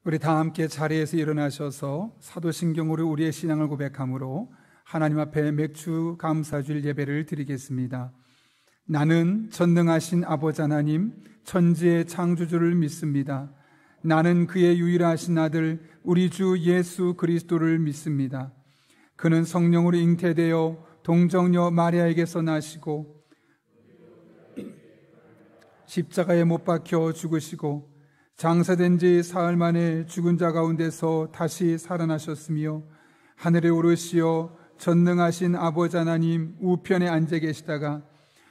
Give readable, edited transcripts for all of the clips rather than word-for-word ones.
우리 다 함께 자리에서 일어나셔서 사도신경으로 우리의 신앙을 고백함으로 하나님 앞에 맥주 감사주일 예배를 드리겠습니다. 나는 전능하신 아버지 하나님 천지의 창조주를 믿습니다. 나는 그의 유일하신 아들 우리 주 예수 그리스도를 믿습니다. 그는 성령으로 잉태되어 동정녀 마리아에게서 나시고 십자가에 못 박혀 죽으시고 장사된 지 사흘 만에 죽은 자 가운데서 다시 살아나셨으며 하늘에 오르시어 전능하신 아버지 하나님 우편에 앉아 계시다가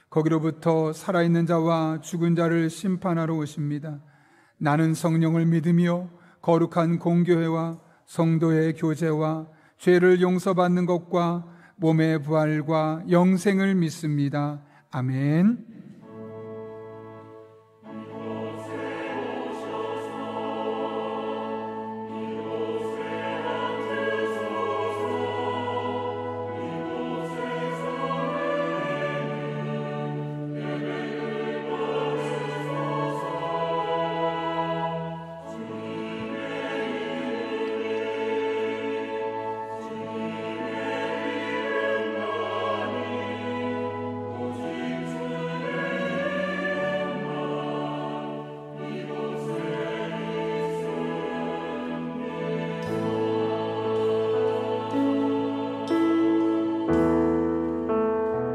거기로부터 살아있는 자와 죽은 자를 심판하러 오십니다. 나는 성령을 믿으며 거룩한 공교회와 성도의 교제와 죄를 용서받는 것과 몸의 부활과 영생을 믿습니다. 아멘.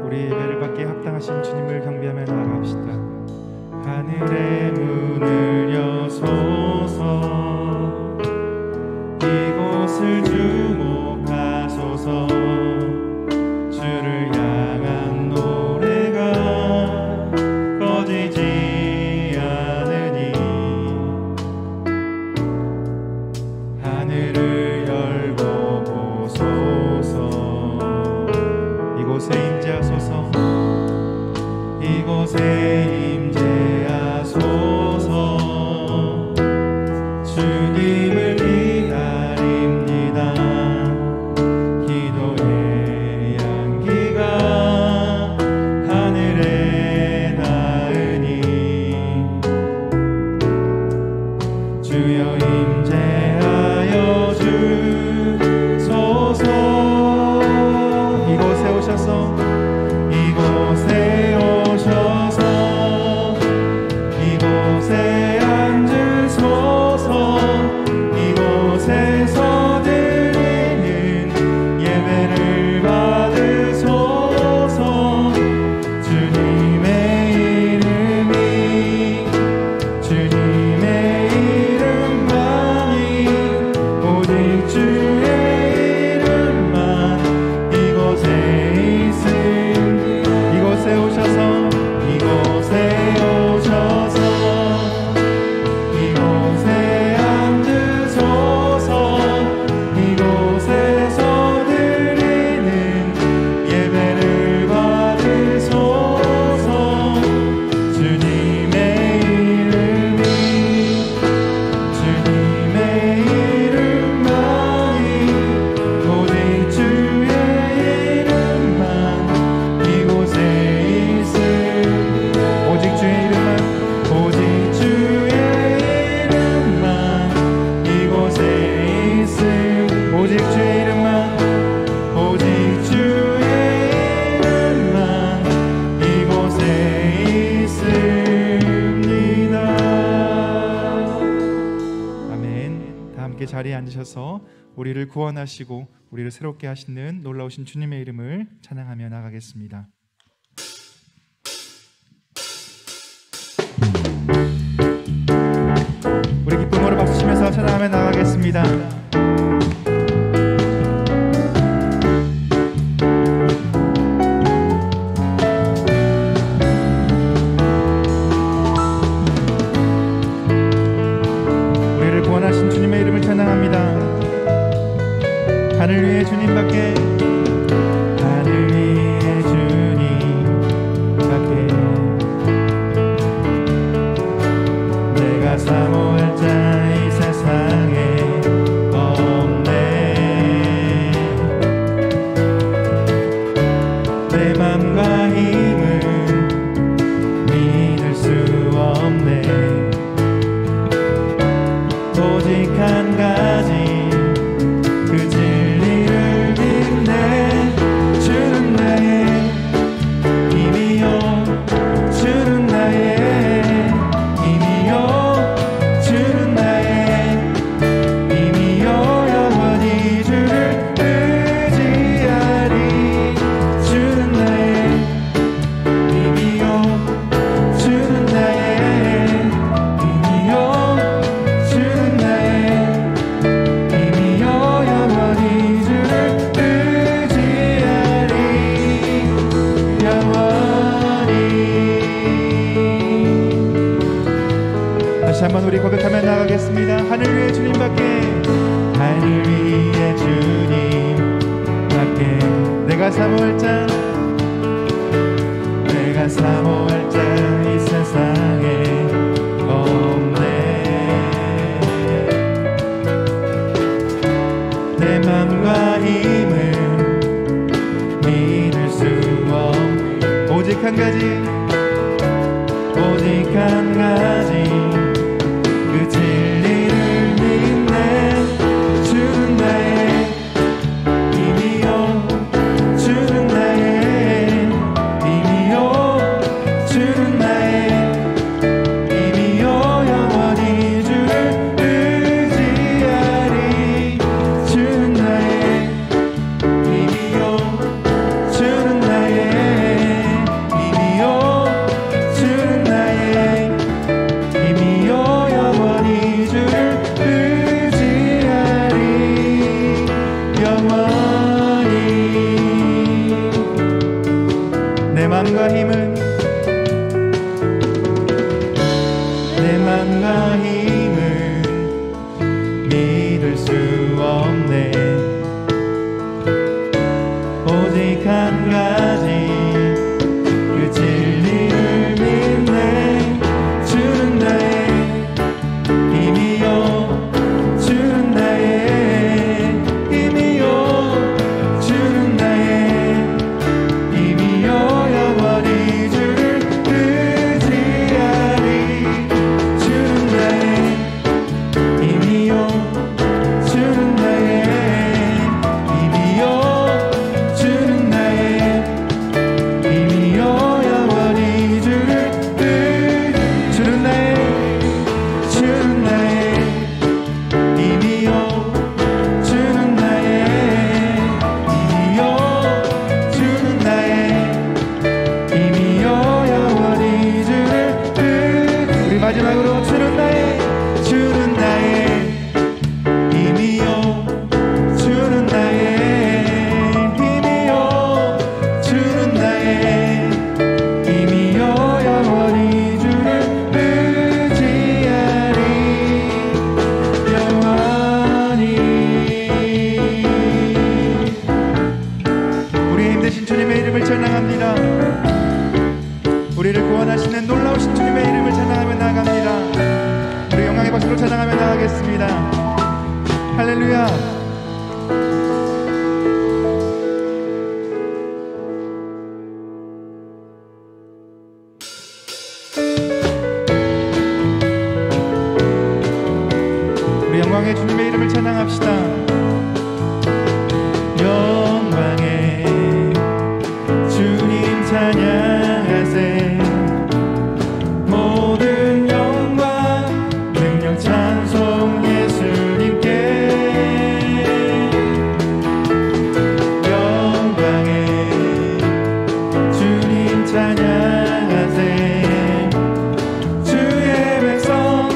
우리 예배를 받기에 합당하신 주님을 경배하며 나아갑시다. 하늘의 문을 여소서, 이곳을 주목하소서. 주를 향한 노래가 꺼지지 않으니 하늘을 열고 보소서. 이곳에 임재하소서. 이곳에 임재하소서. 주님을 기다립니다. 기도의 향기가 하늘에 닿으니 주여 임재하여 주소서. 이곳에 오셔서 이곳에 앉으소서. 이곳에서 드리는 예배를 받으소서. 주님의 이름만이 오직 주의 이름만 이곳에 있으니 이곳에 오셔서 이곳에 앉으소서. 이곳에서 드리는 예배를 받으소서. 주님의 이름만이 오직 주의 이름만 이곳에 있으니 오직 주의 이름만 이곳에 있음. 오직 주의 이름만 이곳에 있습니다. 아멘. 다 함께 자리에 앉으셔서 우리를 구원하시고 우리를 새롭게 하시는 놀라우신 주님의 이름을 찬양하며 나가겠습니다. 우리 기쁨으로 박수치면서 찬양하며 나가겠습니다. 우리를 구원하신 주님의 이름을 찬양합니다. 하늘 위에 주님밖에, 하늘 위에 주님 다시 한번 우리 고백하며 나가겠습니다. 하늘 위에 주님밖에, 하늘 위에 주님밖에 내가 사모할 자, 내가 사모할 자 이 세상에 없네. 내 맘과 힘을 믿을 수 없네. 오직 한 가지, 오직 한 가지, 그 진리를 믿네. 주는 나의 힘이요, 주는 나의 힘이요, 주는 나의 힘이요, 영원히 주를 의지하리. 주는 나의 힘이요, 주는 나의 힘이요, 주는 나의 힘이요, 영원히 주를 의지하리. 영원히 내 맘과 힘은, 내 맘과 힘은 믿을 수 없네. 오직 한 가지, 그 진리를 믿네. 주는 나의 힘이요, 주는 나의 힘이요, 주는 나의 힘이요, 영원히 주를 의지하리. 주는 나의 힘이요, 주는 나의 힘이요, 주는 나의 힘이요, 영원히 주를 주는 나의, 주는 나의 힘이요, 주는 나의 힘이요, 주는 나의 힘이요, 영원히 주를 우리 마지막으로 주는 나의, 주는 나의 힘이요, 주는 나의 힘이요, 주는 나의 힘이요, 영원히 주를 의지하리. 영원히 우리의 힘되신 주님의 이름을 찬양합니다. 우리를 구원하시는 놀라우신 주님의 이름을 찬양하며 나아갑니다. 우리 영광의 박수로 찬양하며 나아가겠습니다. 할렐루야. 우리 영광의 주님의 이름을 찬양합시다. 영광의 주님 찬양하세. 모든 영광 능력 찬송 예수님께. 영광의 주님 찬양하세. 주의 백성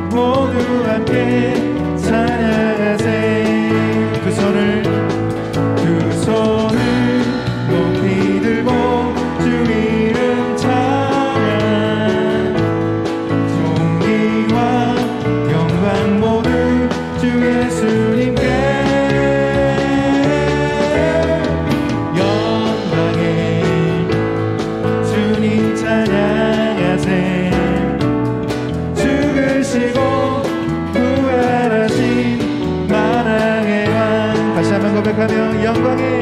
모두 함께 찬양하세. 그 손을 높이 들고 주 이름 찬양. 존귀와 영광 모두 주 예수님께. 영광의 주님 찬양하세. 죽으시고 부활하신 만왕의 왕. 다시 한번 고백하며 영광의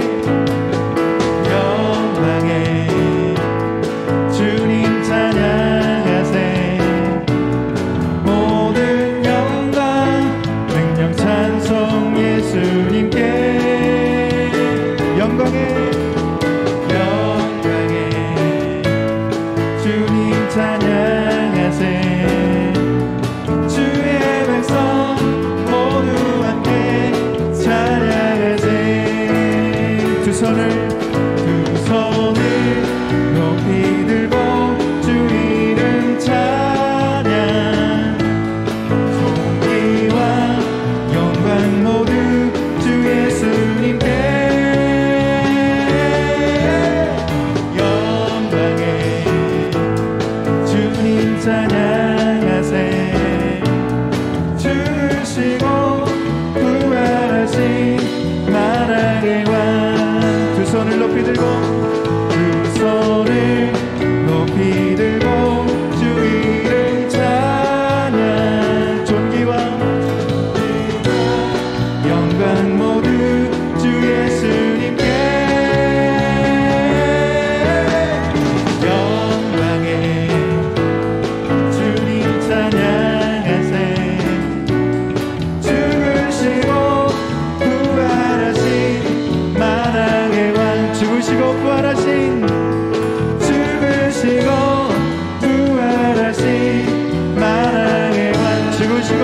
주님 찬양하세. 모든 영광 능력 찬송 예수님께. 영광의 주님 찬양하세. 주의 백성 모두 함께 찬양하세. 두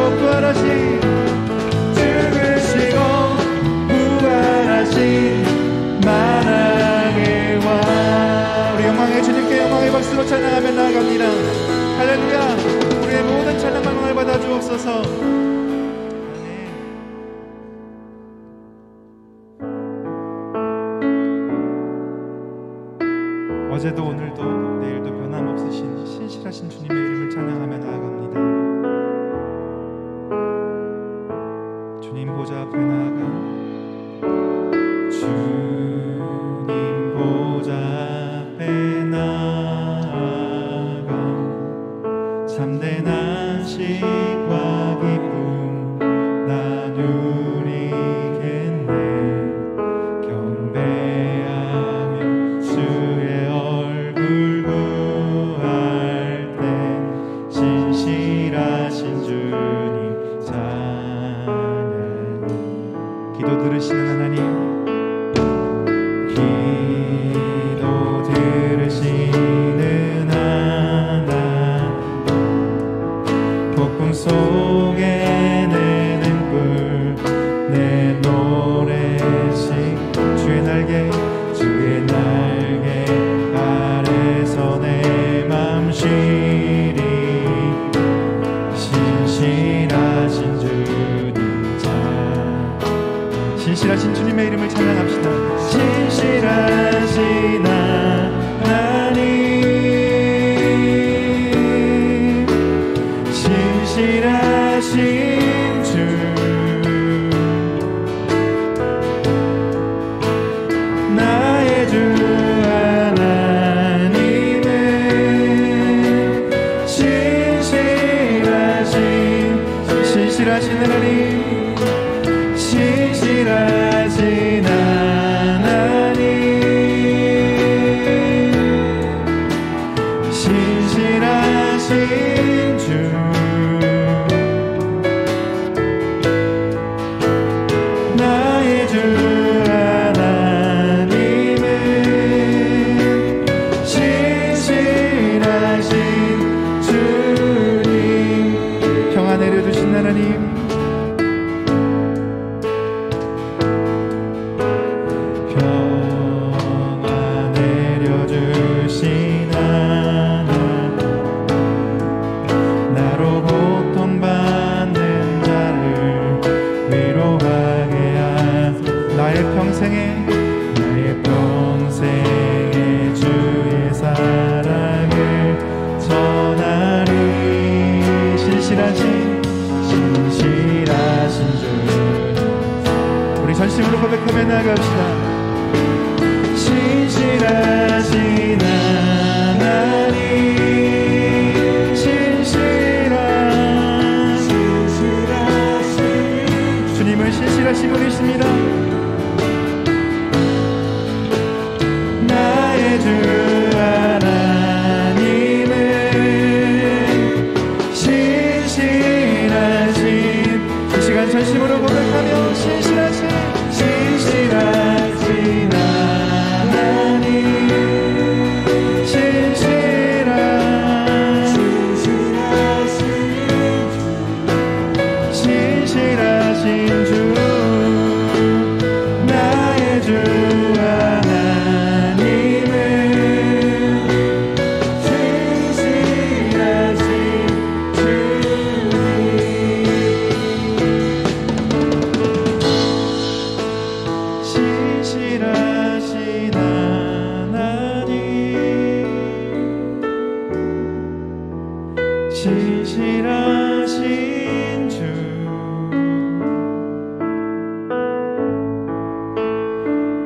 부활하신 죽으시고 부활하신 만왕의 왕. 우리 영광의 주님께 영광의 박수로 찬양하며 나아갑니다. 할렐루야. 우리의 모든 찬양 영광을 받아 주옵소서. 어제도 오늘도 내일도 변함없으신 신실하신 주님의 이름을 찬양하며 나아갑니다. 주님 보좌 앞에 나아가 주님 보좌 앞에 나아가 참된 안식과 기쁨 나누리겠네. 경배하며 주의 얼굴 구할 때 신실하신 주님 찬양. 기도 들으시는 하나님, 기도 들으시는 하나님, 폭풍 속에 내는 꿀 내 노래식 주의 날개 아래서 내 맘 쉬리. 신실하신 주님 신실하신 주님의 이름을 찬양합시다. 신실하신 하나님, 신실하신 주, 나의 주 하나님은 신실하신 하나님, 신실하신 하나님, 신실하신 주, 나의 주 하나님은 신실하신 주님. 평안 내려주신 하나님, 나의 평생에 주의 사랑을 전하리. 신실하신 주, 우리 전심으로 고백하며 나갑시다. 신실하신 하나님, 주님은 신실하신 분이십니다. 나의 주 하나님은 신실하신, 이 시간 전심으로 고백하며 신실하신 하나님, 신실하신 주, 나의 주 신실하신 주,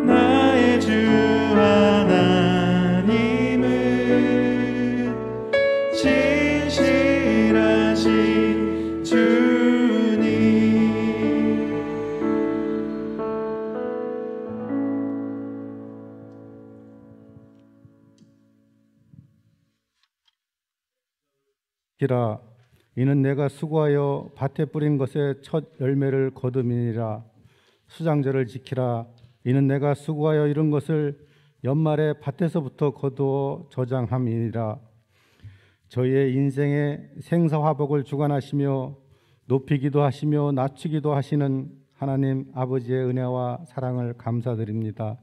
나의 주 하나님은 신실하신 주님. 기라 이는 내가 수고하여 밭에 뿌린 것의 첫 열매를 거둠이니라. 수장절을 지키라. 이는 내가 수고하여 이룬 것을 연말에 밭에서부터 거두어 저장함이니라. 저희의 인생의 생사화복을 주관하시며 높이기도 하시며 낮추기도 하시는 하나님 아버지의 은혜와 사랑을 감사드립니다.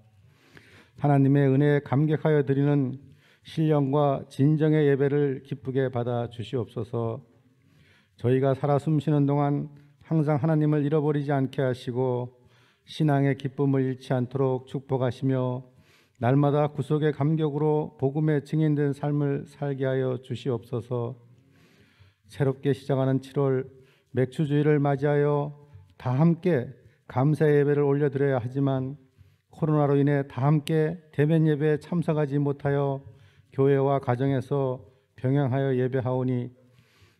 하나님의 은혜에 감격하여 드리는 신령과 진정의 예배를 기쁘게 받아 주시옵소서. 저희가 살아 숨쉬는 동안 항상 하나님을 잃어버리지 않게 하시고 신앙의 기쁨을 잃지 않도록 축복하시며 날마다 구속의 감격으로 복음의 증인된 삶을 살게 하여 주시옵소서. 새롭게 시작하는 7월 맥주주의를 맞이하여 다 함께 감사 예배를 올려드려야 하지만 코로나로 인해 다 함께 대면 예배에 참석하지 못하여 교회와 가정에서 병행하여 예배하오니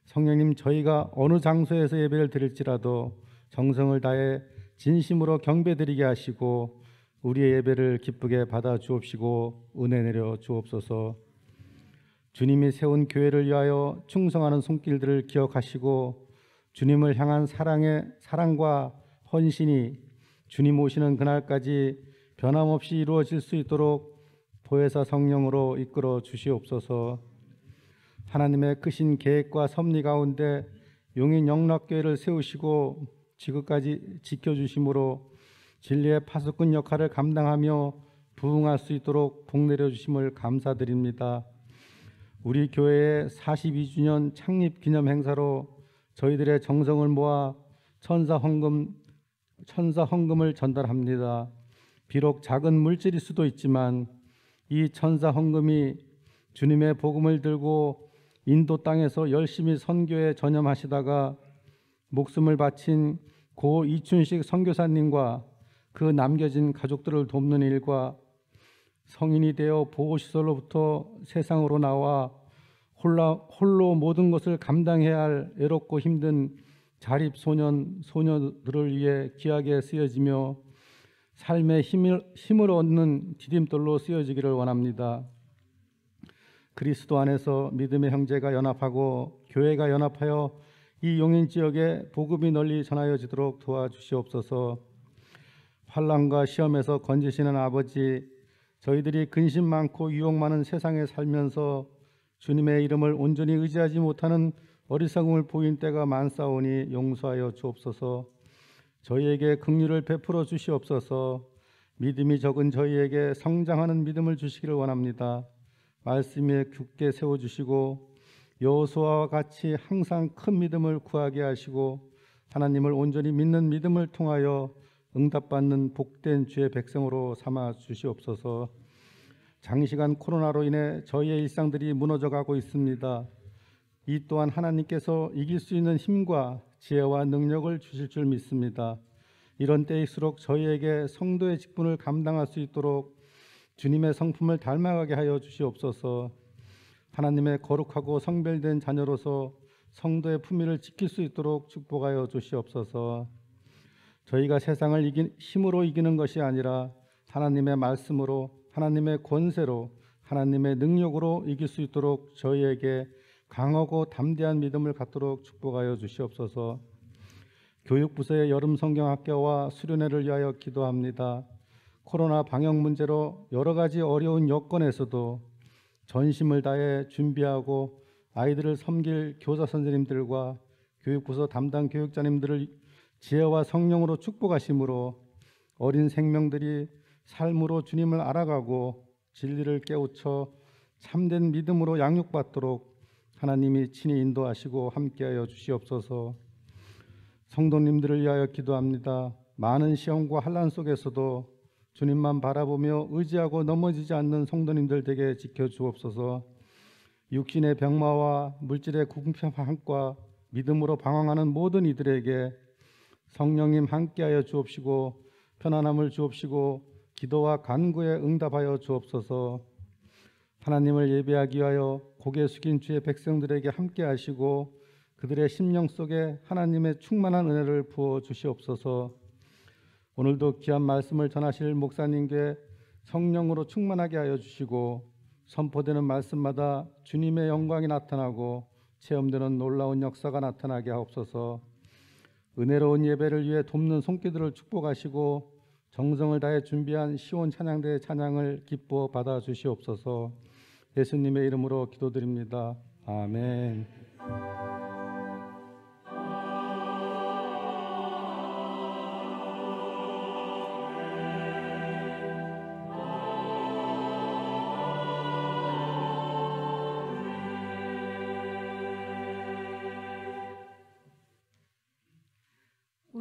성령님, 저희가 어느 장소에서 예배를 드릴지라도 정성을 다해 진심으로 경배드리게 하시고 우리의 예배를 기쁘게 받아 주옵시고 은혜 내려 주옵소서. 주님이 세운 교회를 위하여 충성하는 손길들을 기억하시고 주님을 향한 사랑과 헌신이 주님 오시는 그날까지 변함없이 이루어질 수 있도록 보혜사 성령으로 이끌어 주시옵소서. 하나님의 크신 계획과 섭리 가운데 용인 영락교회를 세우시고 지금까지 지켜주심으로 진리의 파수꾼 역할을 감당하며 부응할 수 있도록 복 내려주심을 감사드립니다. 우리 교회의 42주년 창립 기념 행사로 저희들의 정성을 모아 천사 헌금을 전달합니다. 비록 작은 물질일 수도 있지만 이 천사 헌금이 주님의 복음을 들고 인도 땅에서 열심히 선교에 전념하시다가 목숨을 바친 고 이춘식 선교사님과 그 남겨진 가족들을 돕는 일과 성인이 되어 보호시설로부터 세상으로 나와 홀로 모든 것을 감당해야 할 외롭고 힘든 자립소년들을 위해 귀하게 쓰여지며 삶의 힘을 얻는 디딤돌로 쓰여지기를 원합니다. 그리스도 안에서 믿음의 형제가 연합하고 교회가 연합하여 이 용인 지역에 복음이 널리 전하여지도록 도와주시옵소서. 환난과 시험에서 건지시는 아버지, 저희들이 근심 많고 유혹 많은 세상에 살면서 주님의 이름을 온전히 의지하지 못하는 어리석음을 보인 때가 많사오니 용서하여 주옵소서. 저희에게 긍휼을 베풀어 주시옵소서. 믿음이 적은 저희에게 성장하는 믿음을 주시기를 원합니다. 말씀에 굳게 세워주시고 여호수아와 같이 항상 큰 믿음을 구하게 하시고 하나님을 온전히 믿는 믿음을 통하여 응답받는 복된 주의 백성으로 삼아 주시옵소서. 장시간 코로나로 인해 저희의 일상들이 무너져가고 있습니다. 이 또한 하나님께서 이길 수 있는 힘과 지혜와 능력을 주실 줄 믿습니다. 이런 때일수록 저희에게 성도의 직분을 감당할 수 있도록 주님의 성품을 닮아가게 하여 주시옵소서. 하나님의 거룩하고 성별된 자녀로서 성도의 품위를 지킬 수 있도록 축복하여 주시옵소서. 저희가 세상을 힘으로 이기는 것이 아니라 하나님의 말씀으로, 하나님의 권세로, 하나님의 능력으로 이길 수 있도록 저희에게 강하고 담대한 믿음을 갖도록 축복하여 주시옵소서. 교육부서의 여름 성경학교와 수련회를 위하여 기도합니다. 코로나 방역 문제로 여러 가지 어려운 여건에서도 전심을 다해 준비하고 아이들을 섬길 교사 선생님들과 교육부서 담당 교육자님들을 지혜와 성령으로 축복하심으로 어린 생명들이 삶으로 주님을 알아가고 진리를 깨우쳐 참된 믿음으로 양육받도록 하나님이 친히 인도하시고 함께하여 주시옵소서. 성도님들을 위하여 기도합니다. 많은 시험과 환난 속에서도 주님만 바라보며 의지하고 넘어지지 않는 성도님들 되게 지켜주옵소서. 육신의 병마와 물질의 궁핍함과 믿음으로 방황하는 모든 이들에게 성령님 함께하여 주옵시고 편안함을 주옵시고 기도와 간구에 응답하여 주옵소서. 하나님을 예배하기 위하여 고개 숙인 주의 백성들에게 함께하시고 그들의 심령 속에 하나님의 충만한 은혜를 부어 주시옵소서. 오늘도 귀한 말씀을 전하실 목사님께 성령으로 충만하게 하여 주시고 선포되는 말씀마다 주님의 영광이 나타나고 체험되는 놀라운 역사가 나타나게 하옵소서. 은혜로운 예배를 위해 돕는 손길들을 축복하시고 정성을 다해 준비한 시온 찬양대의 찬양을 기뻐 받아 주시옵소서. 예수님의 이름으로 기도드립니다. 아멘.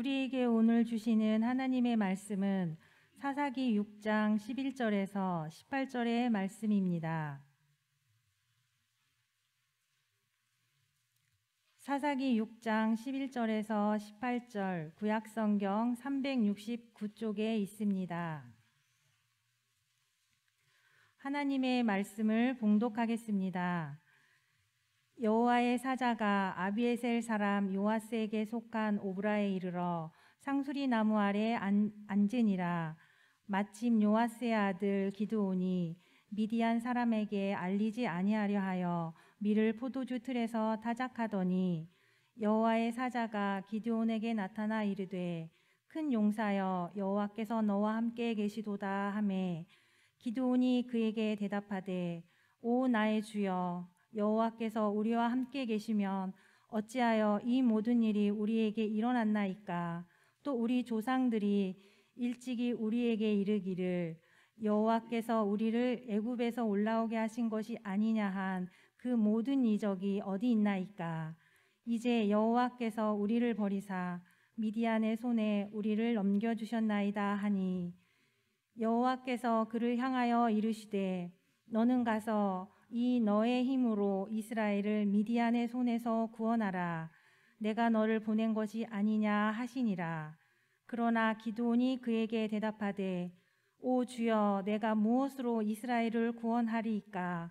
우리에게 오늘 주시는 하나님의 말씀은 사사기 6장 11절에서 18절의 말씀입니다. 사사기 6장 11절에서 18절 구약성경 369쪽에 있습니다. 하나님의 말씀을 봉독하겠습니다. 여호와의 사자가 아비에셀 사람 요아스에게 속한 오브라에 이르러 상수리 나무 아래 앉으니라. 마침 요아스의 아들 기드온이 미디안 사람에게 알리지 아니하려 하여 밀을 포도주 틀에서 타작하더니 여호와의 사자가 기드온에게 나타나 이르되 큰 용사여 여호와께서 너와 함께 계시도다 하매 기드온이 그에게 대답하되 오 나의 주여 여호와께서 우리와 함께 계시면 어찌하여 이 모든 일이 우리에게 일어났나이까. 또 우리 조상들이 일찍이 우리에게 이르기를 여호와께서 우리를 애굽에서 올라오게 하신 것이 아니냐 한 그 모든 이적이 어디 있나이까. 이제 여호와께서 우리를 버리사 미디안의 손에 우리를 넘겨주셨나이다 하니 여호와께서 그를 향하여 이르시되 너는 가서 이 너의 힘으로 이스라엘을 미디안의 손에서 구원하라. 내가 너를 보낸 것이 아니냐 하시니라. 그러나 기드온이 그에게 대답하되 오 주여 내가 무엇으로 이스라엘을 구원하리이까.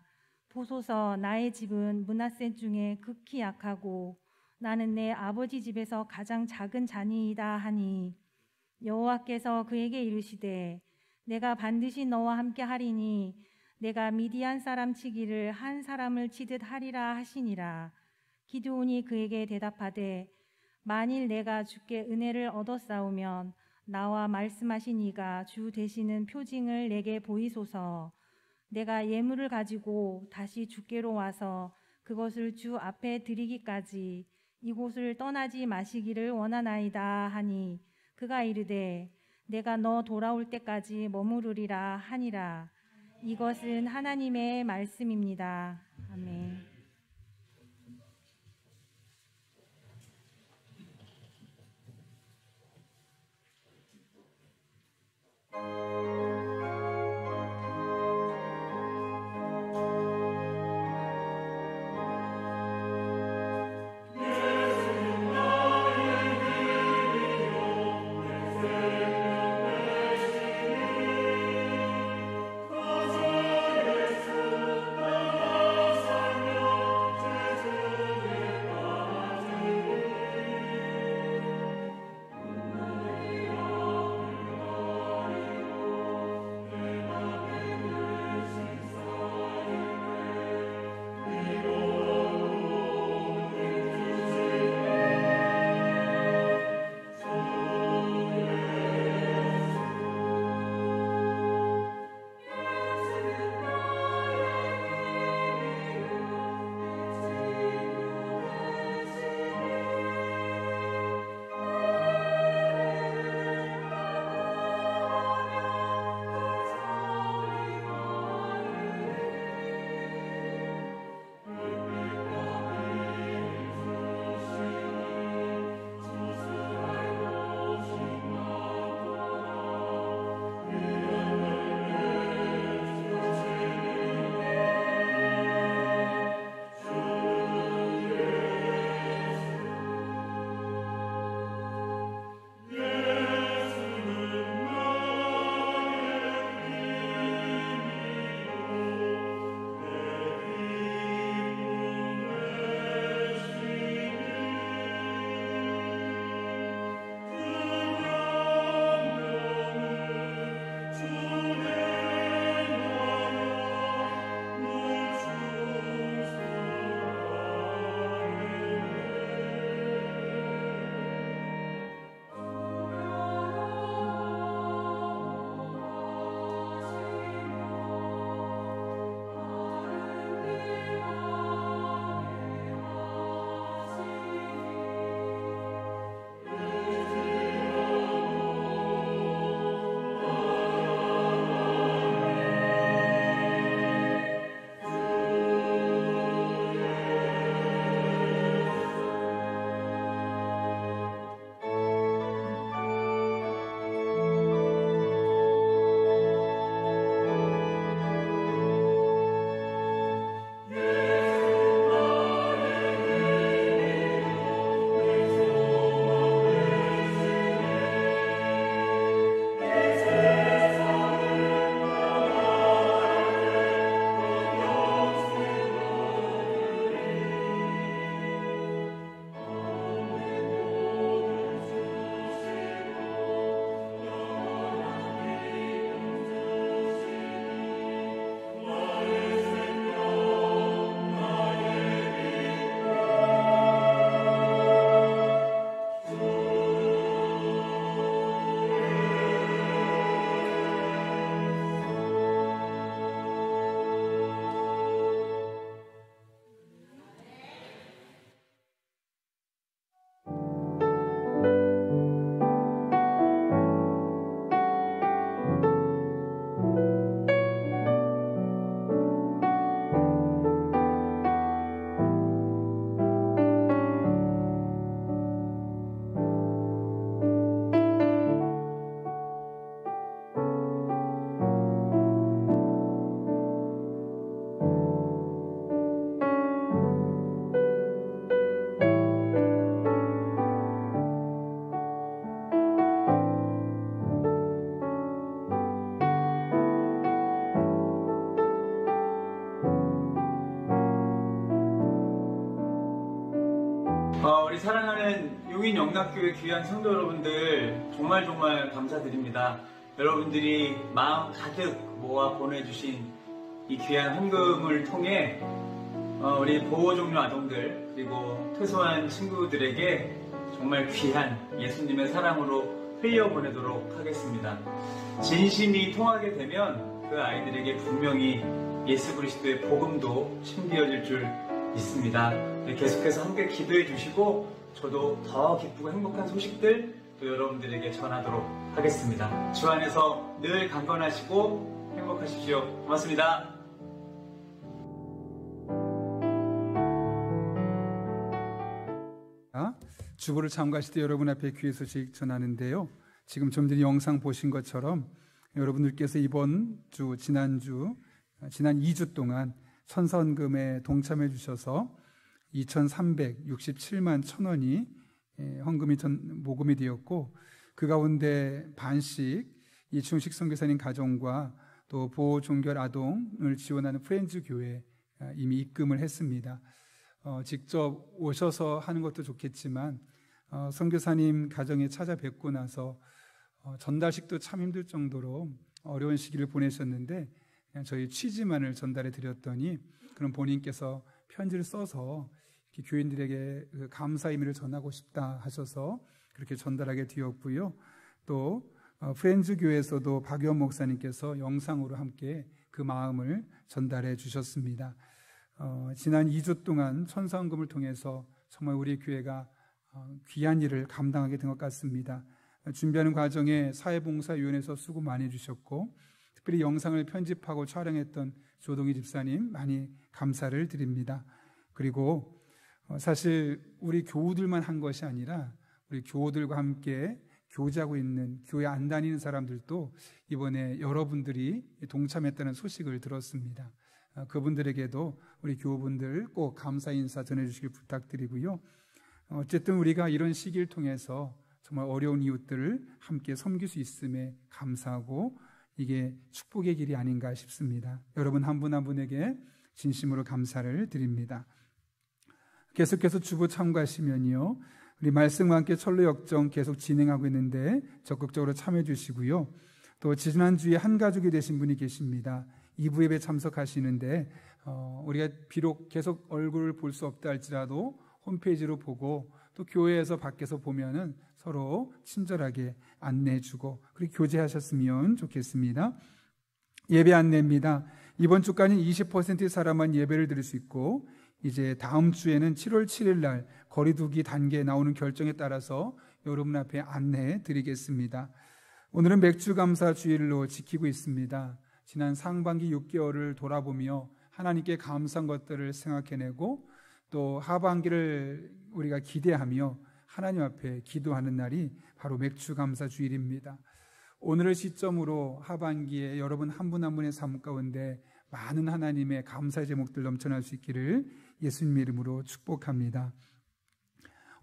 보소서 나의 집은 므낫세 중에 극히 약하고 나는 내 아버지 집에서 가장 작은 자니이다 하니 여호와께서 그에게 이르시되 내가 반드시 너와 함께 하리니 내가 미디안 사람 치기를 한 사람을 치듯 하리라 하시니라. 기드온이 그에게 대답하되 만일 내가 주께 은혜를 얻었사오면 나와 말씀하신 이가 주 되시는 표징을 내게 보이소서. 내가 예물을 가지고 다시 주께로 와서 그것을 주 앞에 드리기까지 이곳을 떠나지 마시기를 원하나이다 하니 그가 이르되 내가 너 돌아올 때까지 머무르리라 하니라. 이것은 하나님의 말씀입니다. 아멘. 예수 사랑하는 용인 영락교회 귀한 성도 여러분들, 정말 감사드립니다. 여러분들이 마음 가득 모아 보내주신 이 귀한 헌금을 통해 우리 보호종료 아동들 그리고 퇴소한 친구들에게 정말 귀한 예수님의 사랑으로 흘려보내도록 하겠습니다. 진심이 통하게 되면 그 아이들에게 분명히 예수 그리스도의 복음도 신비어질 줄 믿습니다. 계속해서 함께 기도해 주시고 저도 더 기쁘고 행복한 소식들 또 여러분들에게 전하도록 하겠습니다. 주 안에서 늘 강건하시고 행복하십시오. 고맙습니다. 주보를 참가하실 때 여러분 앞에 귀의 소식 전하는데요. 지금 좀 전에 영상 보신 것처럼 여러분들께서 이번 주, 지난 2주 동안 천사헌금에 동참해 주셔서 2,367만 1,000원이 헌금이 모금이 되었고, 그 가운데 반씩 이충식 선교사님 가정과 또 보호종결 아동을 지원하는 프렌즈 교회 이미 입금을 했습니다. 직접 오셔서 하는 것도 좋겠지만 선교사님 가정에 찾아뵙고 나서 전달식도 참 힘들 정도로 어려운 시기를 보내셨는데 그냥 저희 취지만을 전달해 드렸더니 그럼 본인께서 편지를 써서 이렇게 교인들에게 그 감사 의미를 전하고 싶다 하셔서 그렇게 전달하게 되었고요. 또 프렌즈 교회에서도 박유원 목사님께서 영상으로 함께 그 마음을 전달해 주셨습니다. 지난 2주 동안 천사헌금을 통해서 정말 우리 교회가 귀한 일을 감당하게 된 것 같습니다. 준비하는 과정에 사회봉사위원회에서 수고 많이 해주셨고, 특별히 영상을 편집하고 촬영했던 조동희 집사님 많이 감사를 드립니다. 그리고 사실 우리 교우들만 한 것이 아니라 우리 교우들과 함께 교제하고 있는 교회 안 다니는 사람들도 이번에 여러분들이 동참했다는 소식을 들었습니다. 그분들에게도 우리 교우분들 꼭 감사 인사 전해주시길 부탁드리고요. 어쨌든 우리가 이런 시기를 통해서 정말 어려운 이웃들을 함께 섬길 수 있음에 감사하고 이게 축복의 길이 아닌가 싶습니다. 여러분 한 분 한 분에게 진심으로 감사를 드립니다. 계속해서 주보 참고하시면요, 우리 말씀과 함께 철로 역정 계속 진행하고 있는데 적극적으로 참여해 주시고요. 또 지난주에 한 가족이 되신 분이 계십니다. 2부 예배 참석하시는데 우리가 비록 계속 얼굴을 볼 수 없다 할지라도 홈페이지로 보고 또 교회에서 밖에서 보면은 서로 친절하게 안내해주고 그렇게 교제하셨으면 좋겠습니다. 예배 안내입니다. 이번 주까지는 20%의 사람만 예배를 드릴 수 있고, 이제 다음 주에는 7월 7일 날 거리두기 단계에 나오는 결정에 따라서 여러분 앞에 안내해 드리겠습니다. 오늘은 맥주감사 주일로 지키고 있습니다. 지난 상반기 6개월을 돌아보며 하나님께 감사한 것들을 생각해내고 또 하반기를 우리가 기대하며 하나님 앞에 기도하는 날이 바로 맥주감사 주일입니다. 오늘을 시점으로 하반기에 여러분 한 분 한 분의 삶 가운데 많은 하나님의 감사의 제목들 넘쳐날 수 있기를 예수님 이름으로 축복합니다.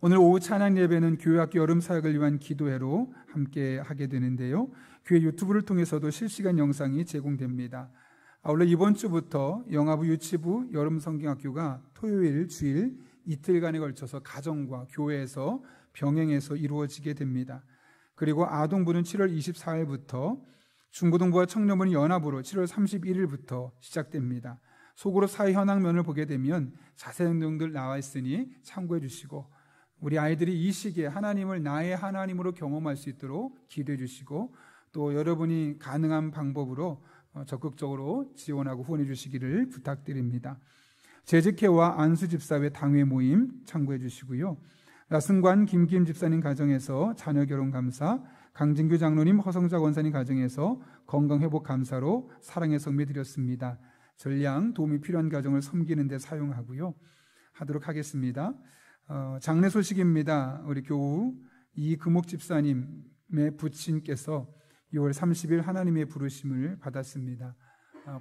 오늘 오후 찬양 예배는 교회학교 여름 사역을 위한 기도회로 함께 하게 되는데요. 교회 유튜브를 통해서도 실시간 영상이 제공됩니다. 아울러 이번 주부터 영아부, 유치부, 여름 성경학교가 토요일, 주일 이틀간에 걸쳐서 가정과 교회에서 병행해서 이루어지게 됩니다. 그리고 아동부는 7월 24일부터, 중고등부와 청년부는 연합으로 7월 31일부터 시작됩니다. 속으로 사회 현황면을 보게 되면 자세한 내용들 나와 있으니 참고해 주시고, 우리 아이들이 이 시기에 하나님을 나의 하나님으로 경험할 수 있도록 기도해 주시고, 또 여러분이 가능한 방법으로 적극적으로 지원하고 후원해 주시기를 부탁드립니다. 재직회와 안수집사회 당회 모임 참고해 주시고요. 라승관 김기임 집사님 가정에서 자녀 결혼 감사, 강진규 장로님, 허성자 권사님 가정에서 건강회복 감사로 사랑의 성배 드렸습니다. 전량 도움이 필요한 가정을 섬기는 데 사용하고요. 하도록 하겠습니다. 장례 소식입니다. 우리 교우 이금옥 집사님의 부친께서 6월 30일 하나님의 부르심을 받았습니다.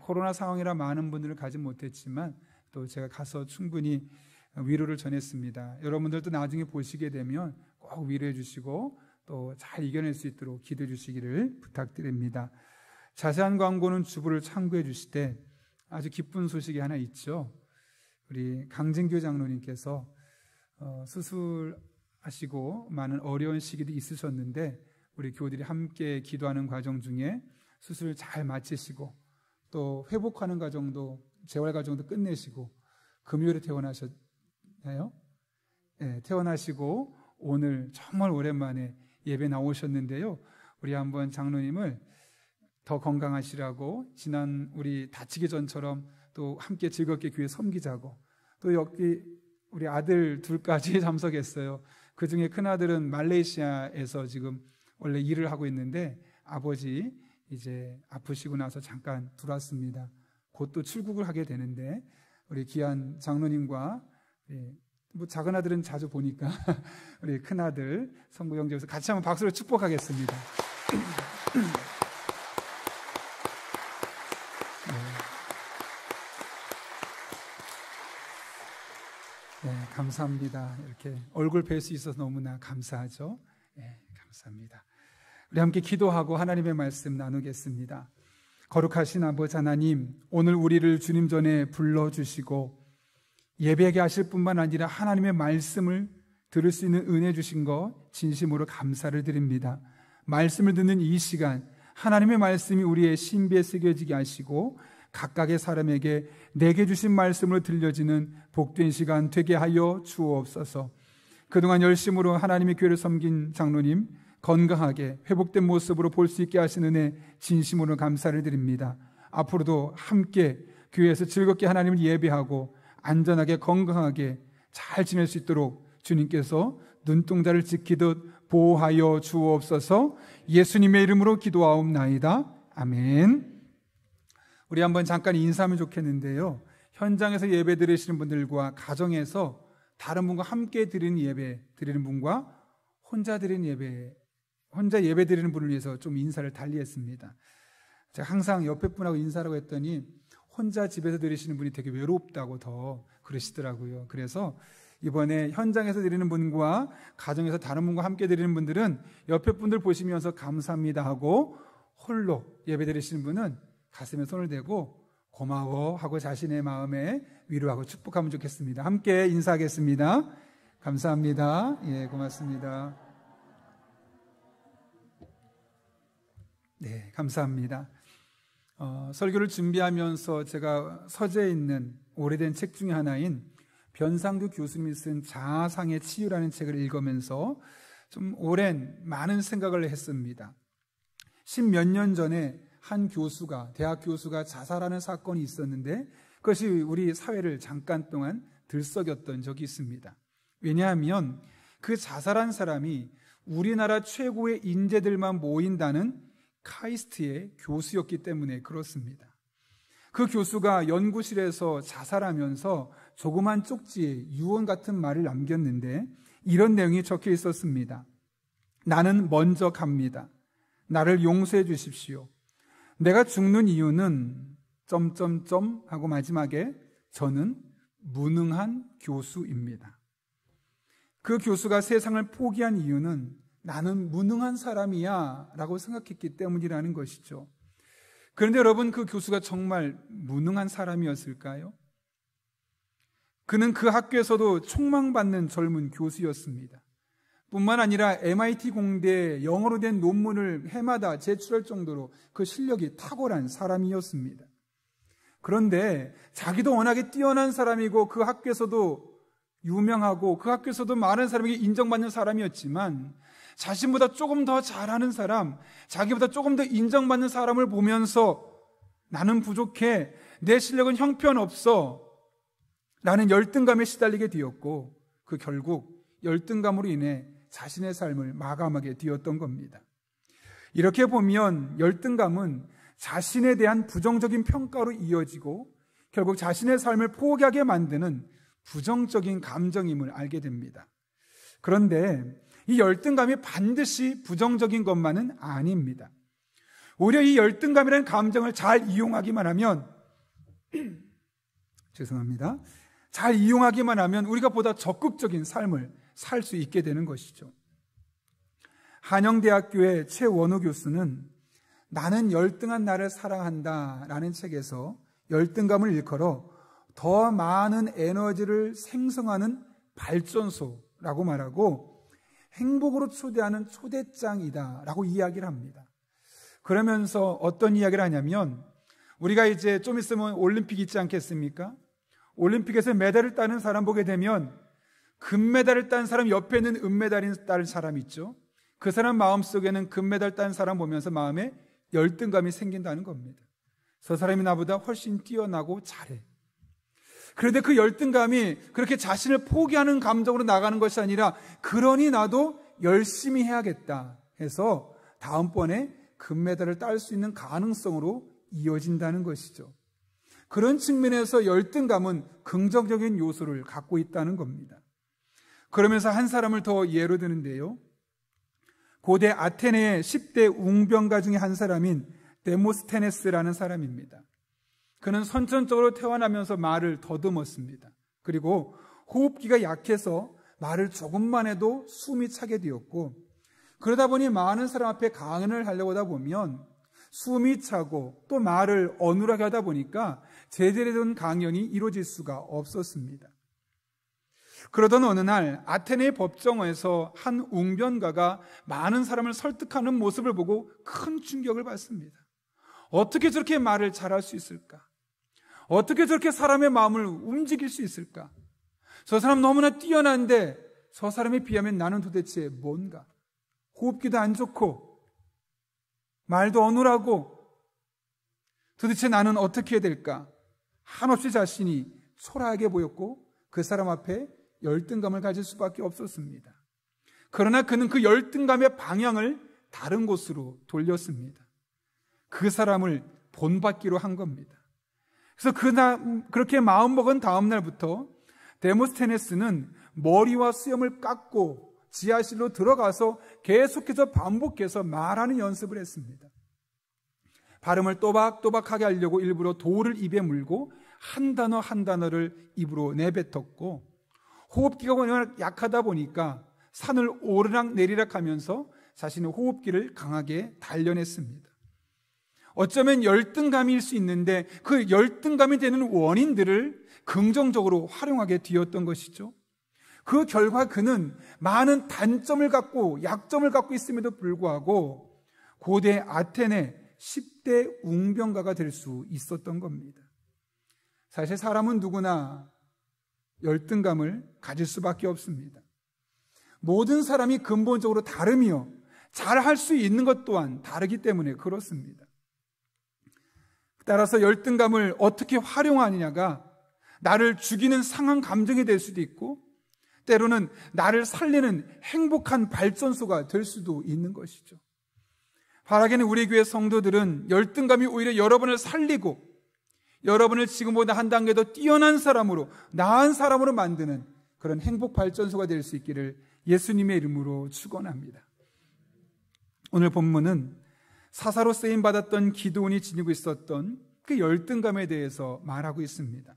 코로나 상황이라 많은 분들을 가지 못했지만 또 제가 가서 충분히 위로를 전했습니다. 여러분들도 나중에 보시게 되면 꼭 위로해 주시고 또 잘 이겨낼 수 있도록 기도해 주시기를 부탁드립니다. 자세한 광고는 주부를 참고해 주실 때 아주 기쁜 소식이 하나 있죠. 우리 강진규 장로님께서 수술하시고 많은 어려운 시기도 있으셨는데 우리 교우들이 함께 기도하는 과정 중에 수술을 잘 마치시고 또 회복하는 과정도 재활 과정도 끝내시고 금요일에 퇴원하셨나요? 네, 퇴원하시고 오늘 정말 오랜만에 예배 나오셨는데요. 우리 한번 장로님을 더 건강하시라고 지난 우리 다치기 전처럼 또 함께 즐겁게 교회 섬기자고 또 여기 우리 아들 둘까지 참석했어요. 그 중에 큰아들은 말레이시아에서 지금 원래 일을 하고 있는데 아버지 이제 아프시고 나서 잠깐 들어왔습니다. 곧 또 출국을 하게 되는데 우리 귀한 장로님과 뭐 작은 아들은 자주 보니까 우리 큰아들 성구 형제에서 같이 한번 박수로 축복하겠습니다. 네, 감사합니다. 이렇게 얼굴 뵐 수 있어서 너무나 감사하죠. 네, 감사합니다. 우리 함께 기도하고 하나님의 말씀 나누겠습니다. 거룩하신 아버지 하나님, 오늘 우리를 주님 전에 불러주시고 예배하게 하실 뿐만 아니라 하나님의 말씀을 들을 수 있는 은혜 주신 것 진심으로 감사를 드립니다. 말씀을 듣는 이 시간 하나님의 말씀이 우리의 신비에 새겨지게 하시고 각각의 사람에게 내게 주신 말씀으로 들려지는 복된 시간 되게 하여 주옵소서. 그동안 열심으로 하나님의 교회를 섬긴 장로님 건강하게 회복된 모습으로 볼 수 있게 하시는 은혜 진심으로 감사를 드립니다. 앞으로도 함께 교회에서 즐겁게 하나님을 예배하고 안전하게 건강하게 잘 지낼 수 있도록 주님께서 눈동자를 지키듯 보호하여 주옵소서. 예수님의 이름으로 기도하옵나이다. 아멘. 우리 한번 잠깐 인사하면 좋겠는데요. 현장에서 예배 드리시는 분들과 가정에서 다른 분과 함께 드리는 예배 드리는 분과 혼자 예배 드리는 분을 위해서 좀 인사를 달리했습니다. 제가 항상 옆에 분하고 인사라고 했더니 혼자 집에서 드리시는 분이 되게 외롭다고 더 그러시더라고요. 그래서 이번에 현장에서 드리는 분과 가정에서 다른 분과 함께 드리는 분들은 옆에 분들 보시면서 감사합니다 하고 홀로 예배 드리시는 분은 가슴에 손을 대고 고마워 하고 자신의 마음에 위로하고 축복하면 좋겠습니다. 함께 인사하겠습니다. 감사합니다. 예, 고맙습니다. 네, 감사합니다. 설교를 준비하면서 제가 서재에 있는 오래된 책 중에 하나인 변상규 교수님이 쓴 자아상의 치유라는 책을 읽으면서 좀 오랜 많은 생각을 했습니다. 10몇 년 전에 한 교수가, 대학 교수가 자살하는 사건이 있었는데 그것이 우리 사회를 잠깐 동안 들썩였던 적이 있습니다. 왜냐하면 그 자살한 사람이 우리나라 최고의 인재들만 모인다는 카이스트의 교수였기 때문에 그렇습니다. 그 교수가 연구실에서 자살하면서 조그만 쪽지에 유언 같은 말을 남겼는데 이런 내용이 적혀 있었습니다. 나는 먼저 갑니다. 나를 용서해 주십시오. 내가 죽는 이유는 점점점 하고 마지막에 저는 무능한 교수입니다. 그 교수가 세상을 포기한 이유는 나는 무능한 사람이야 라고 생각했기 때문이라는 것이죠. 그런데 여러분, 그 교수가 정말 무능한 사람이었을까요? 그는 그 학교에서도 촉망받는 젊은 교수였습니다. 뿐만 아니라 MIT 공대에 영어로 된 논문을 해마다 제출할 정도로 그 실력이 탁월한 사람이었습니다. 그런데 자기도 워낙에 뛰어난 사람이고 그 학교에서도 유명하고 그 학교에서도 많은 사람에게 인정받는 사람이었지만 자신보다 조금 더 잘하는 사람, 자기보다 조금 더 인정받는 사람을 보면서 나는 부족해, 내 실력은 형편없어 라는 열등감에 시달리게 되었고 그 결국 열등감으로 인해 자신의 삶을 마감하게 되었던 겁니다. 이렇게 보면 열등감은 자신에 대한 부정적인 평가로 이어지고 결국 자신의 삶을 포기하게 만드는 부정적인 감정임을 알게 됩니다. 그런데 이 열등감이 반드시 부정적인 것만은 아닙니다. 오히려 이 열등감이라는 감정을 잘 이용하기만 하면 죄송합니다. 잘 이용하기만 하면 우리가 보다 적극적인 삶을 살 수 있게 되는 것이죠. 한영대학교의 최원우 교수는 나는 열등한 나를 사랑한다 라는 책에서 열등감을 일컬어 더 많은 에너지를 생성하는 발전소라고 말하고 행복으로 초대하는 초대장이다 라고 이야기를 합니다. 그러면서 어떤 이야기를 하냐면, 우리가 이제 좀 있으면 올림픽 있지 않겠습니까? 올림픽에서 메달을 따는 사람 보게 되면 금메달을 딴 사람 옆에 있는 은메달을 따는 사람 있죠. 그 사람 마음속에는 금메달 딴 사람 보면서 마음에 열등감이 생긴다는 겁니다. 저 사람이 나보다 훨씬 뛰어나고 잘해. 그런데 그 열등감이 그렇게 자신을 포기하는 감정으로 나가는 것이 아니라, 그러니 나도 열심히 해야겠다 해서 다음번에 금메달을 딸 수 있는 가능성으로 이어진다는 것이죠. 그런 측면에서 열등감은 긍정적인 요소를 갖고 있다는 겁니다. 그러면서 한 사람을 더 예로 드는데요, 고대 아테네의 10대 웅병가 중에 한 사람인 데모스테네스라는 사람입니다. 그는 선천적으로 태어나면서 말을 더듬었습니다. 그리고 호흡기가 약해서 말을 조금만 해도 숨이 차게 되었고, 그러다 보니 많은 사람 앞에 강연을 하려고 하다 보면 숨이 차고 또 말을 어눌하게 하다 보니까 제대로 된 강연이 이루어질 수가 없었습니다. 그러던 어느 날 아테네 법정에서 한 웅변가가 많은 사람을 설득하는 모습을 보고 큰 충격을 받습니다. 어떻게 저렇게 말을 잘할 수 있을까? 어떻게 저렇게 사람의 마음을 움직일 수 있을까? 저 사람 너무나 뛰어난데 저 사람에 비하면 나는 도대체 뭔가? 호흡기도 안 좋고 말도 어눌하고 도대체 나는 어떻게 해야 될까? 한없이 자신이 초라하게 보였고 그 사람 앞에 열등감을 가질 수밖에 없었습니다. 그러나 그는 그 열등감의 방향을 다른 곳으로 돌렸습니다. 그 사람을 본받기로 한 겁니다. 그래서 그렇게 마음먹은 다음 날부터 데모스테네스는 머리와 수염을 깎고 지하실로 들어가서 계속해서 반복해서 말하는 연습을 했습니다. 발음을 또박또박하게 하려고 일부러 돌을 입에 물고 한 단어 한 단어를 입으로 내뱉었고, 호흡기가 워낙 약하다 보니까 산을 오르락 내리락 하면서 자신의 호흡기를 강하게 단련했습니다. 어쩌면 열등감일 수 있는데 그 열등감이 되는 원인들을 긍정적으로 활용하게 되었던 것이죠. 그 결과 그는 많은 단점을 갖고 약점을 갖고 있음에도 불구하고 고대 아테네 10대 웅병가가 될 수 있었던 겁니다. 사실 사람은 누구나 열등감을 가질 수밖에 없습니다. 모든 사람이 근본적으로 다르며 잘할 수 있는 것 또한 다르기 때문에 그렇습니다. 따라서 열등감을 어떻게 활용하느냐가 나를 죽이는 상한 감정이 될 수도 있고, 때로는 나를 살리는 행복한 발전소가 될 수도 있는 것이죠. 바라기는 우리 교회 성도들은 열등감이 오히려 여러분을 살리고 여러분을 지금보다 한 단계 더 뛰어난 사람으로, 나은 사람으로 만드는 그런 행복 발전소가 될 수 있기를 예수님의 이름으로 축원합니다. 오늘 본문은 사사로 쓰임받았던 기드온이 지니고 있었던 그 열등감에 대해서 말하고 있습니다.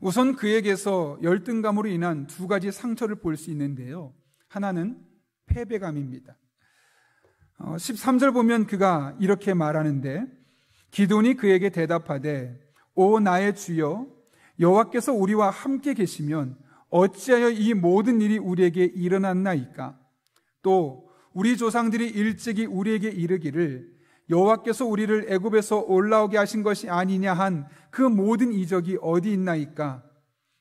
우선 그에게서 열등감으로 인한 두 가지 상처를 볼 수 있는데요, 하나는 패배감입니다. 13절 보면 그가 이렇게 말하는데, 기드온이 그에게 대답하되 오 나의 주여, 여호와께서 우리와 함께 계시면 어찌하여 이 모든 일이 우리에게 일어났나이까? 또 우리 조상들이 일찍이 우리에게 이르기를 여호와께서 우리를 애굽에서 올라오게 하신 것이 아니냐 한 그 모든 이적이 어디 있나이까?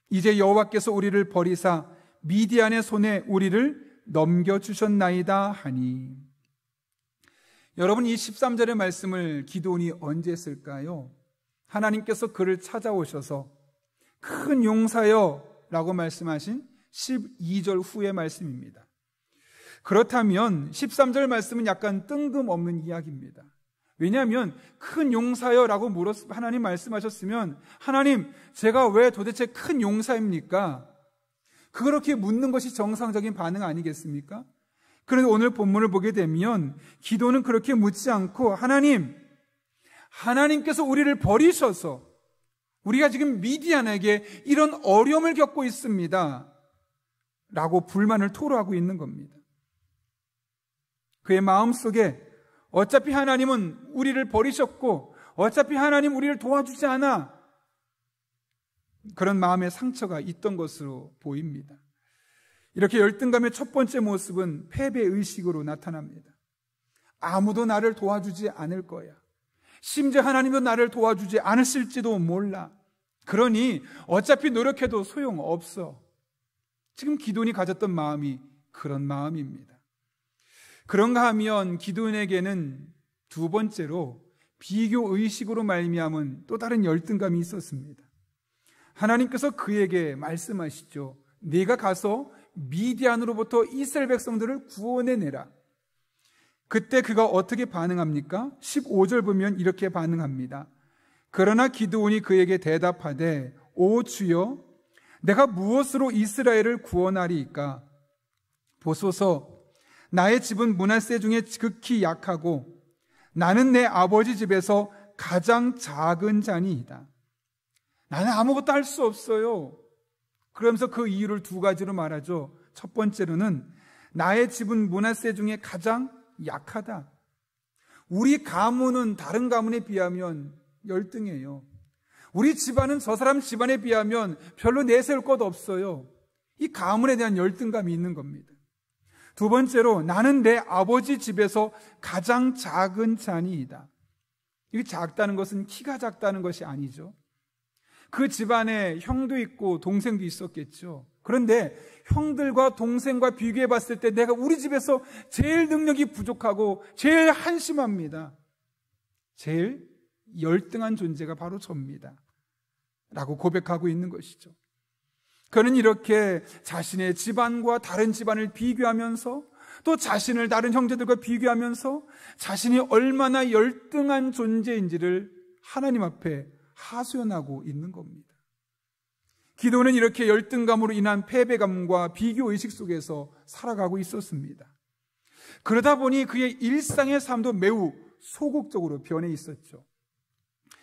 이제 여호와께서 우리를 버리사 미디안의 손에 우리를 넘겨주셨나이다 하니. 여러분, 이 13절의 말씀을 기드온이 언제 했을까요? 하나님께서 그를 찾아오셔서 큰 용사여 라고 말씀하신 12절 후의 말씀입니다. 그렇다면 13절 말씀은 약간 뜬금없는 이야기입니다. 왜냐하면 큰 용사여 라고 하나님 말씀하셨으면, 하나님 제가 왜 도대체 큰 용사입니까? 그렇게 묻는 것이 정상적인 반응 아니겠습니까? 그런데 오늘 본문을 보게 되면 기도는 그렇게 묻지 않고, 하나님께서 우리를 버리셔서 우리가 지금 미디안에게 이런 어려움을 겪고 있습니다 라고 불만을 토로하고 있는 겁니다. 그의 마음속에 어차피 하나님은 우리를 버리셨고 어차피 하나님 우리를 도와주지 않아, 그런 마음의 상처가 있던 것으로 보입니다. 이렇게 열등감의 첫 번째 모습은 패배의식으로 나타납니다. 아무도 나를 도와주지 않을 거야. 심지어 하나님도 나를 도와주지 않으실지도 몰라. 그러니 어차피 노력해도 소용없어. 지금 기드온이 가졌던 마음이 그런 마음입니다. 그런가 하면 기드온에게는 두 번째로 비교의식으로 말미암은 또 다른 열등감이 있었습니다. 하나님께서 그에게 말씀하시죠. 네가 가서 미디안으로부터 이스라엘 백성들을 구원해내라. 그때 그가 어떻게 반응합니까? 15절 보면 이렇게 반응합니다. 그러나 기드온이 그에게 대답하되 오 주여 내가 무엇으로 이스라엘을 구원하리이까? 보소서 나의 집은 므낫세 중에 극히 약하고 나는 내 아버지 집에서 가장 작은 자니이다. 나는 아무것도 할 수 없어요. 그러면서 그 이유를 두 가지로 말하죠. 첫 번째로는 나의 집은 므낫세 중에 가장 약하다. 우리 가문은 다른 가문에 비하면 열등해요. 우리 집안은 저 사람 집안에 비하면 별로 내세울 것 없어요. 이 가문에 대한 열등감이 있는 겁니다. 두 번째로 나는 내 아버지 집에서 가장 작은 자니이다. 이게 작다는 것은 키가 작다는 것이 아니죠. 그 집안에 형도 있고 동생도 있었겠죠. 그런데 형들과 동생과 비교해 봤을 때 내가 우리 집에서 제일 능력이 부족하고 제일 한심합니다. 제일 열등한 존재가 바로 접니다. 라고 고백하고 있는 것이죠. 그는 이렇게 자신의 집안과 다른 집안을 비교하면서 또 자신을 다른 형제들과 비교하면서 자신이 얼마나 열등한 존재인지를 하나님 앞에 하소연하고 있는 겁니다. 기도는 이렇게 열등감으로 인한 패배감과 비교의식 속에서 살아가고 있었습니다. 그러다 보니 그의 일상의 삶도 매우 소극적으로 변해 있었죠.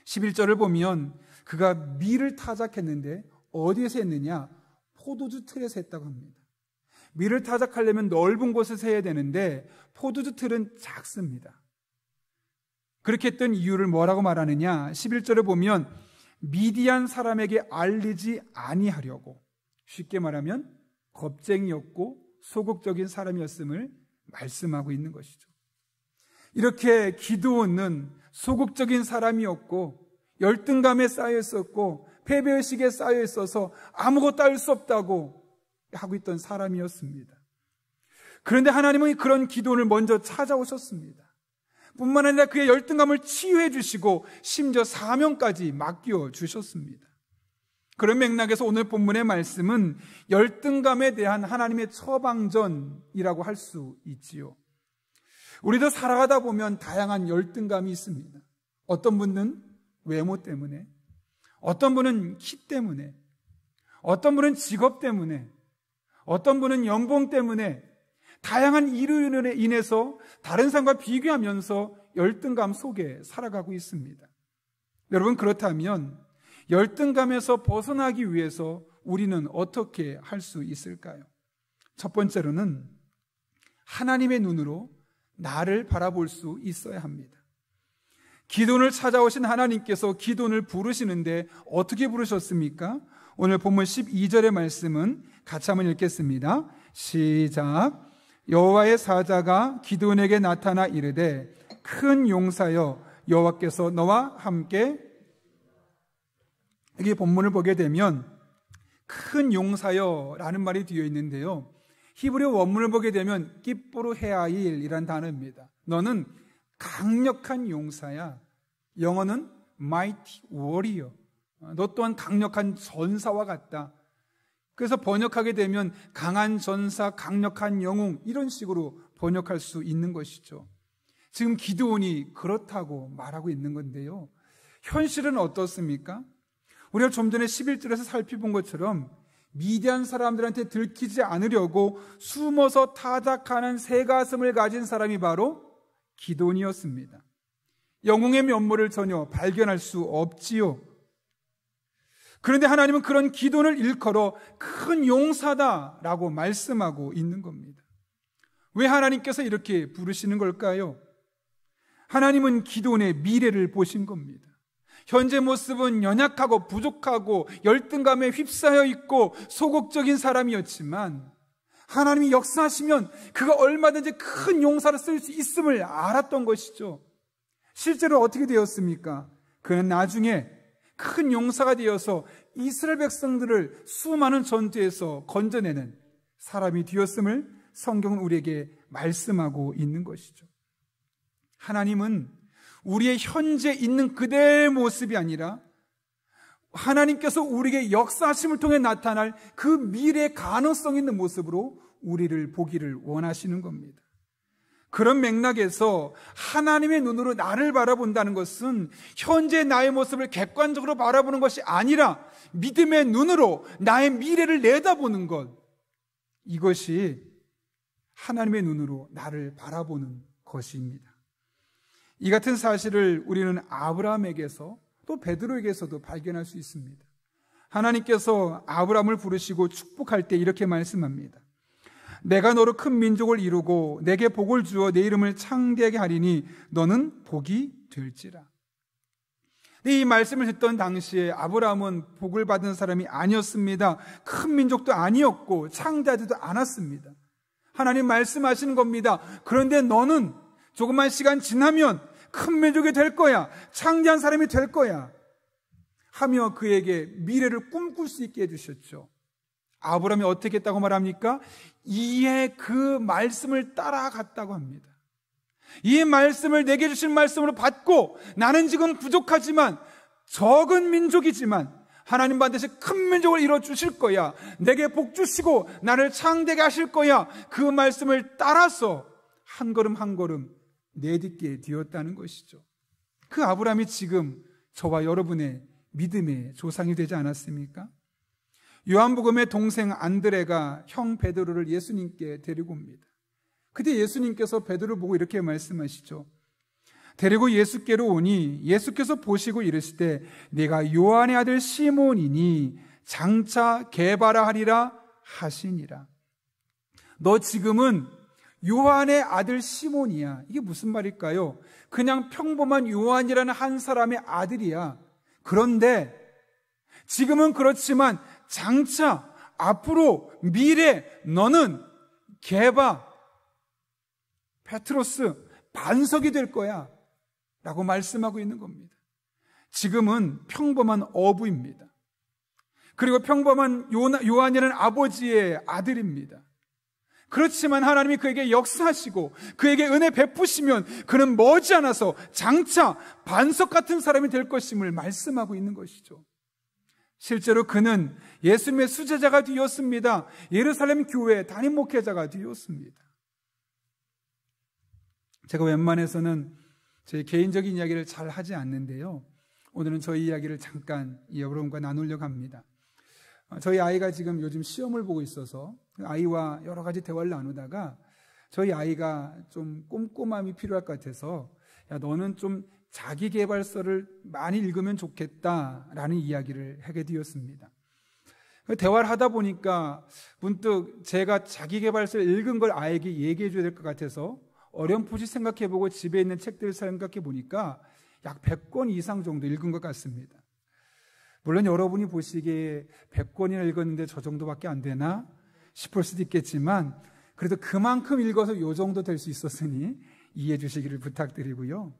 11절을 보면 그가 밀을 타작했는데 어디에서 했느냐? 포도주 틀에서 했다고 합니다. 밀을 타작하려면 넓은 곳에서 해야 되는데 포도주 틀은 작습니다. 그렇게 했던 이유를 뭐라고 말하느냐? 11절에 보면 미디안 사람에게 알리지 아니하려고, 쉽게 말하면 겁쟁이였고 소극적인 사람이었음을 말씀하고 있는 것이죠. 이렇게 기드온은 소극적인 사람이었고 열등감에 쌓여 있었고 패배의식에 쌓여 있어서 아무것도 할 수 없다고 하고 있던 사람이었습니다. 그런데 하나님은 그런 기드온을 먼저 찾아오셨습니다. 뿐만 아니라 그의 열등감을 치유해 주시고 심지어 사명까지 맡겨 주셨습니다. 그런 맥락에서 오늘 본문의 말씀은 열등감에 대한 하나님의 처방전이라고 할 수 있지요. 우리도 살아가다 보면 다양한 열등감이 있습니다. 어떤 분은 외모 때문에, 어떤 분은 키 때문에, 어떤 분은 직업 때문에, 어떤 분은 연봉 때문에 다양한 이유로 인해서 다른 사람과 비교하면서 열등감 속에 살아가고 있습니다. 여러분, 그렇다면 열등감에서 벗어나기 위해서 우리는 어떻게 할 수 있을까요? 첫 번째로는 하나님의 눈으로 나를 바라볼 수 있어야 합니다. 기드온을 찾아오신 하나님께서 기드온을 부르시는데 어떻게 부르셨습니까? 오늘 본문 12절의 말씀은 같이 한번 읽겠습니다. 시작. 여호와의 사자가 기드온에게 나타나 이르되 큰 용사여 여호와께서 너와 함께. 여기 본문을 보게 되면 큰 용사여라는 말이 뒤에 있는데요, 히브리 원문을 보게 되면 깃보르 헤아일이란 단어입니다. 너는 강력한 용사야. 영어는 mighty warrior. 너 또한 강력한 전사와 같다. 그래서 번역하게 되면 강한 전사, 강력한 영웅, 이런 식으로 번역할 수 있는 것이죠. 지금 기드온이 그렇다고 말하고 있는 건데요, 현실은 어떻습니까? 우리가 좀 전에 11절에서 살펴본 것처럼 미디안 사람들한테 들키지 않으려고 숨어서 타작하는 새 가슴을 가진 사람이 바로 기드온이었습니다. 영웅의 면모를 전혀 발견할 수 없지요. 그런데 하나님은 그런 기드온을 일컬어 큰 용사다라고 말씀하고 있는 겁니다. 왜 하나님께서 이렇게 부르시는 걸까요? 하나님은 기드온의 미래를 보신 겁니다. 현재 모습은 연약하고 부족하고 열등감에 휩싸여 있고 소극적인 사람이었지만 하나님이 역사하시면 그가 얼마든지 큰 용사로 쓸 수 있음을 알았던 것이죠. 실제로 어떻게 되었습니까? 그는 나중에 큰 용사가 되어서 이스라엘 백성들을 수많은 전투에서 건져내는 사람이 되었음을 성경은 우리에게 말씀하고 있는 것이죠. 하나님은 우리의 현재 있는 그대의 모습이 아니라 하나님께서 우리에게 역사하심을 통해 나타날 그 미래의 가능성 있는 모습으로 우리를 보기를 원하시는 겁니다. 그런 맥락에서 하나님의 눈으로 나를 바라본다는 것은 현재 나의 모습을 객관적으로 바라보는 것이 아니라 믿음의 눈으로 나의 미래를 내다보는 것, 이것이 하나님의 눈으로 나를 바라보는 것입니다. 이 같은 사실을 우리는 아브라함에게서 또 베드로에게서도 발견할 수 있습니다. 하나님께서 아브라함을 부르시고 축복할 때 이렇게 말씀합니다. 내가 너로 큰 민족을 이루고 내게 복을 주어 내 이름을 창대하게 하리니 너는 복이 될지라. 이 말씀을 듣던 당시에 아브라함은 복을 받은 사람이 아니었습니다. 큰 민족도 아니었고 창대하지도 않았습니다. 하나님 말씀하시는 겁니다. 그런데 너는 조금만 시간 지나면 큰 민족이 될 거야, 창대한 사람이 될 거야 하며 그에게 미래를 꿈꿀 수 있게 해주셨죠. 아브라함이 어떻게 했다고 말합니까? 이에 그 말씀을 따라갔다고 합니다. 이 말씀을 내게 주신 말씀으로 받고 나는 지금 부족하지만 적은 민족이지만 하나님 반드시 큰 민족을 이루어 주실 거야, 내게 복 주시고 나를 창대하게 하실 거야, 그 말씀을 따라서 한 걸음 한 걸음 내딛게 되었다는 것이죠. 그 아브라함이 지금 저와 여러분의 믿음의 조상이 되지 않았습니까? 요한복음의 동생 안드레가 형 베드로를 예수님께 데리고 옵니다. 그때 예수님께서 베드로를 보고 이렇게 말씀하시죠. 데리고 예수께로 오니 예수께서 보시고 이르시되 네가 요한의 아들 시몬이니 장차 게바라 하리라 하시니라. 너 지금은 요한의 아들 시몬이야. 이게 무슨 말일까요? 그냥 평범한 요한이라는 한 사람의 아들이야. 그런데 지금은 그렇지만 장차 앞으로 미래 너는 게바, 페트로스, 반석이 될 거야 라고 말씀하고 있는 겁니다. 지금은 평범한 어부입니다. 그리고 평범한 요한이라는 아버지의 아들입니다. 그렇지만 하나님이 그에게 역사하시고 그에게 은혜 베푸시면 그는 머지않아서 장차 반석 같은 사람이 될 것임을 말씀하고 있는 것이죠. 실제로 그는 예수님의 수제자가 되었습니다. 예루살렘 교회 담임 목회자가 되었습니다. 제가 웬만해서는 제 개인적인 이야기를 잘 하지 않는데요, 오늘은 저희 이야기를 잠깐 여러분과 나누려고 합니다. 저희 아이가 지금 요즘 시험을 보고 있어서 아이와 여러 가지 대화를 나누다가 저희 아이가 좀 꼼꼼함이 필요할 것 같아서 야, 너는 좀 자기계발서를 많이 읽으면 좋겠다라는 이야기를 하게 되었습니다. 대화를 하다 보니까 문득 제가 자기계발서를 읽은 걸 아이에게 얘기해 줘야 될 것 같아서 어렴풋이 생각해보고 집에 있는 책들을 생각해 보니까 약 100권 이상 정도 읽은 것 같습니다. 물론 여러분이 보시기에 100권이나 읽었는데 저 정도밖에 안 되나 싶을 수도 있겠지만 그래도 그만큼 읽어서 이 정도 될 수 있었으니 이해해 주시기를 부탁드리고요.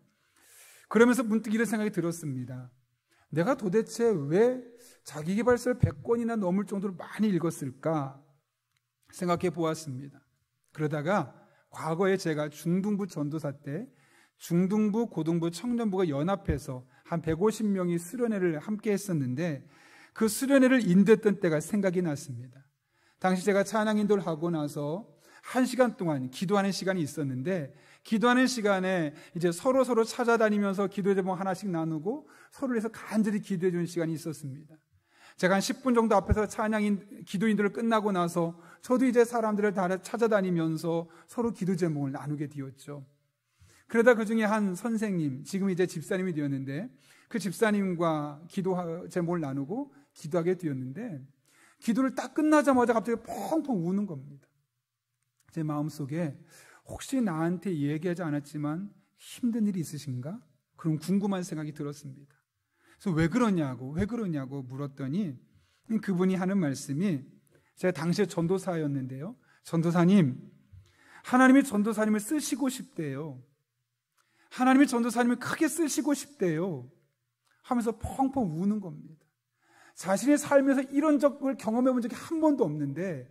그러면서 문득 이런 생각이 들었습니다. 내가 도대체 왜 자기계발서를 100권이나 넘을 정도로 많이 읽었을까 생각해 보았습니다. 그러다가 과거에 제가 중등부 전도사 때 중등부, 고등부, 청년부가 연합해서 한 150명이 수련회를 함께 했었는데 그 수련회를 인도했던 때가 생각이 났습니다. 당시 제가 찬양 인도를 하고 나서 1시간 동안 기도하는 시간이 있었는데 기도하는 시간에 이제 서로 찾아다니면서 기도 제목 하나씩 나누고 서로를 위해서 간절히 기도해 주는 시간이 있었습니다. 제가 한 10분 정도 앞에서 기도 인도를 끝나고 나서 저도 이제 사람들을 다 찾아다니면서 서로 기도 제목을 나누게 되었죠. 그러다 그 중에 한 선생님, 지금 이제 집사님이 되었는데 그 집사님과 기도 제목을 나누고 기도하게 되었는데 기도를 딱 끝나자마자 갑자기 펑펑 우는 겁니다. 제 마음속에 혹시 나한테 얘기하지 않았지만 힘든 일이 있으신가? 그런 궁금한 생각이 들었습니다. 그래서 왜 그러냐고 물었더니 그분이 하는 말씀이, 제가 당시에 전도사였는데요, 전도사님, 하나님이 전도사님을 쓰시고 싶대요. 하나님이 전도사님을 크게 쓰시고 싶대요. 하면서 펑펑 우는 겁니다. 자신의 삶에서 이런 적을 경험해 본 적이 한 번도 없는데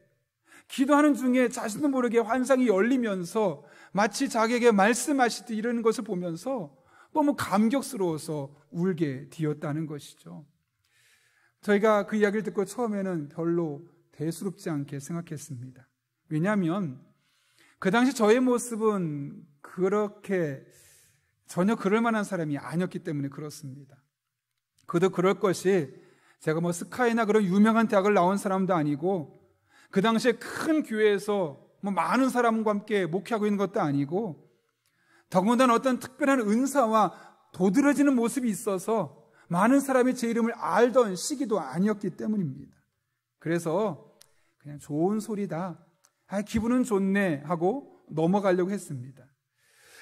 기도하는 중에 자신도 모르게 환상이 열리면서 마치 자기에게 말씀하시듯 이러는 것을 보면서 너무 감격스러워서 울게 되었다는 것이죠. 저희가 그 이야기를 듣고 처음에는 별로 대수롭지 않게 생각했습니다. 왜냐하면 그 당시 저의 모습은 그렇게 전혀 그럴 만한 사람이 아니었기 때문에 그렇습니다. 그도 그럴 것이 제가 뭐 스카이나 그런 유명한 대학을 나온 사람도 아니고 그 당시에 큰 교회에서 뭐 많은 사람과 함께 목회하고 있는 것도 아니고 더군다나 어떤 특별한 은사와 도드라지는 모습이 있어서 많은 사람이 제 이름을 알던 시기도 아니었기 때문입니다. 그래서 그냥 좋은 소리다, 기분은 좋네 하고 넘어가려고 했습니다.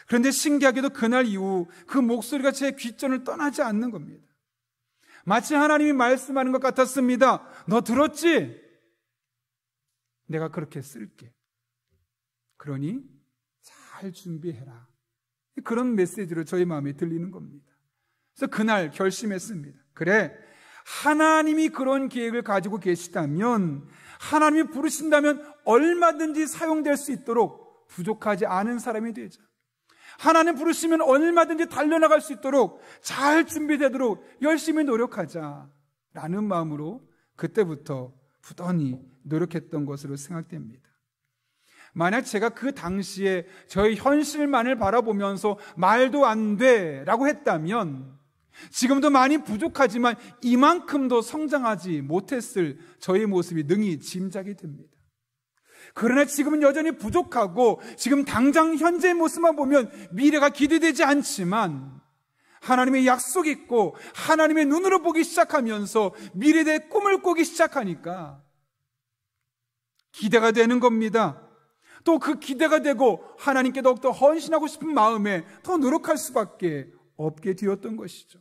그런데 신기하게도 그날 이후 그 목소리가 제 귓전을 떠나지 않는 겁니다. 마치 하나님이 말씀하는 것 같았습니다. 너 들었지? 내가 그렇게 쓸게. 그러니 잘 준비해라. 그런 메시지로 저희 마음에 들리는 겁니다. 그래서 그날 결심했습니다. 그래, 하나님이 그런 계획을 가지고 계시다면, 하나님이 부르신다면 얼마든지 사용될 수 있도록 부족하지 않은 사람이 되자. 하나님 부르시면 얼마든지 달려나갈 수 있도록 잘 준비되도록 열심히 노력하자 라는 마음으로 그때부터 부단히 노력했던 것으로 생각됩니다. 만약 제가 그 당시에 저의 현실만을 바라보면서 말도 안 돼 라고 했다면 지금도 많이 부족하지만 이만큼도 성장하지 못했을 저의 모습이 능히 짐작이 됩니다. 그러나 지금은 여전히 부족하고 지금 당장 현재의 모습만 보면 미래가 기대되지 않지만 하나님의 약속이 있고 하나님의 눈으로 보기 시작하면서 미래에 대해 꿈을 꾸기 시작하니까 기대가 되는 겁니다. 또 그 기대가 되고 하나님께 더욱더 헌신하고 싶은 마음에 더 노력할 수밖에 없게 되었던 것이죠.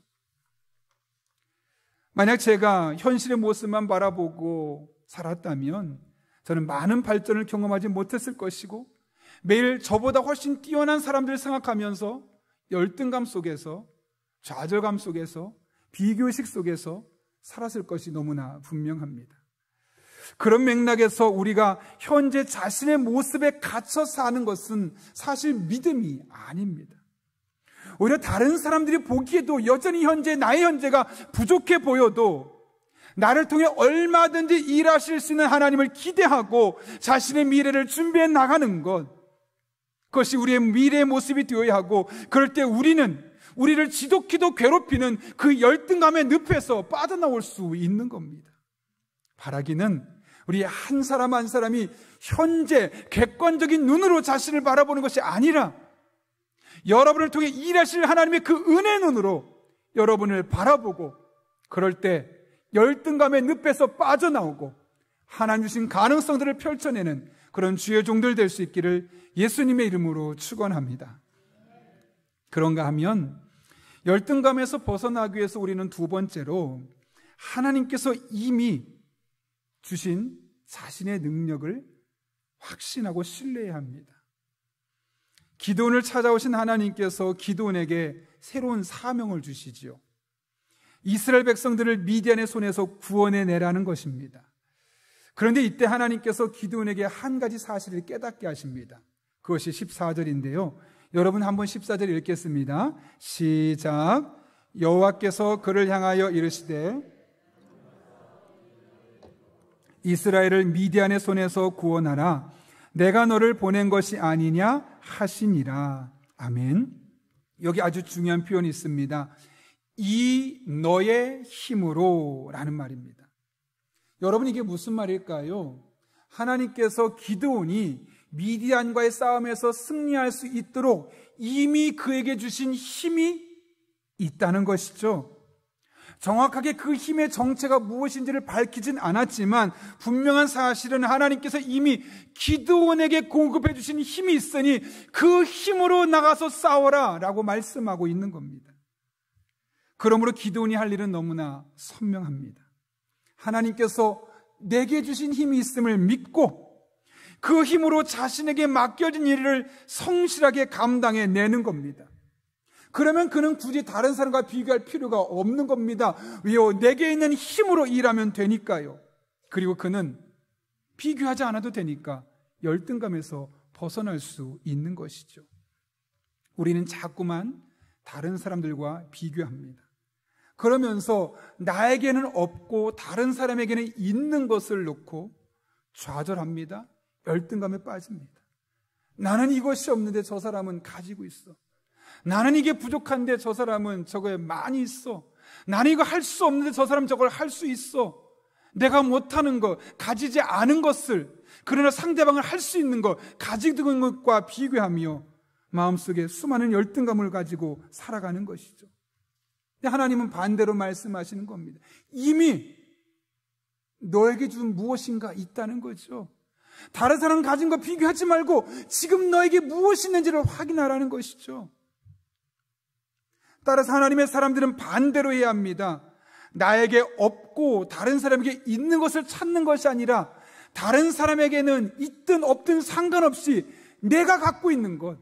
만약 제가 현실의 모습만 바라보고 살았다면 저는 많은 발전을 경험하지 못했을 것이고 매일 저보다 훨씬 뛰어난 사람들을 생각하면서 열등감 속에서, 좌절감 속에서, 비교의식 속에서 살았을 것이 너무나 분명합니다. 그런 맥락에서 우리가 현재 자신의 모습에 갇혀 사는 것은 사실 믿음이 아닙니다. 오히려 다른 사람들이 보기에도 여전히 나의 현재가 부족해 보여도 나를 통해 얼마든지 일하실 수 있는 하나님을 기대하고 자신의 미래를 준비해 나가는 것, 그것이 우리의 미래의 모습이 되어야 하고, 그럴 때 우리를 지독히도 괴롭히는 그 열등감의 늪에서 빠져나올 수 있는 겁니다. 바라기는 우리 한 사람 한 사람이 현재 객관적인 눈으로 자신을 바라보는 것이 아니라 여러분을 통해 일하실 하나님의 그 은혜의 눈으로 여러분을 바라보고, 그럴 때 열등감의 늪에서 빠져나오고 하나님 주신 가능성들을 펼쳐내는 그런 주의 종들 될 수 있기를 예수님의 이름으로 축원합니다. 그런가 하면 열등감에서 벗어나기 위해서 우리는 두 번째로 하나님께서 이미 주신 자신의 능력을 확신하고 신뢰해야 합니다. 기드온을 찾아오신 하나님께서 기드온에게 새로운 사명을 주시지요. 이스라엘 백성들을 미디안의 손에서 구원해내라는 것입니다. 그런데 이때 하나님께서 기드온에게 한 가지 사실을 깨닫게 하십니다. 그것이 14절인데요. 여러분 한번 14절 읽겠습니다. 시작. 여호와께서 그를 향하여 이르시되 이스라엘을 미디안의 손에서 구원하라. 내가 너를 보낸 것이 아니냐 하시니라. 아멘. 여기 아주 중요한 표현이 있습니다. 이 너의 힘으로 라는 말입니다. 여러분, 이게 무슨 말일까요? 하나님께서 기드온이 미디안과의 싸움에서 승리할 수 있도록 이미 그에게 주신 힘이 있다는 것이죠. 정확하게 그 힘의 정체가 무엇인지를 밝히진 않았지만 분명한 사실은 하나님께서 이미 기드온에게 공급해 주신 힘이 있으니 그 힘으로 나가서 싸워라 라고 말씀하고 있는 겁니다. 그러므로 기드온이 할 일은 너무나 선명합니다. 하나님께서 내게 주신 힘이 있음을 믿고 그 힘으로 자신에게 맡겨진 일을 성실하게 감당해 내는 겁니다. 그러면 그는 굳이 다른 사람과 비교할 필요가 없는 겁니다. 왜요? 내게 있는 힘으로 일하면 되니까요. 그리고 그는 비교하지 않아도 되니까 열등감에서 벗어날 수 있는 것이죠. 우리는 자꾸만 다른 사람들과 비교합니다. 그러면서 나에게는 없고 다른 사람에게는 있는 것을 놓고 좌절합니다. 열등감에 빠집니다. 나는 이것이 없는데 저 사람은 가지고 있어. 나는 이게 부족한데 저 사람은 저거에 많이 있어. 나는 이거 할 수 없는데 저 사람은 저걸 할 수 있어. 내가 못하는 것, 가지지 않은 것을, 그러나 상대방을 할 수 있는 것, 가지고 있는 것과 비교하며 마음속에 수많은 열등감을 가지고 살아가는 것이죠. 하나님은 반대로 말씀하시는 겁니다. 이미 너에게 준 무엇인가 있다는 거죠. 다른 사람 가진 거 비교하지 말고 지금 너에게 무엇이 있는지를 확인하라는 것이죠. 따라서 하나님의 사람들은 반대로 해야 합니다. 나에게 없고 다른 사람에게 있는 것을 찾는 것이 아니라 다른 사람에게는 있든 없든 상관없이 내가 갖고 있는 것,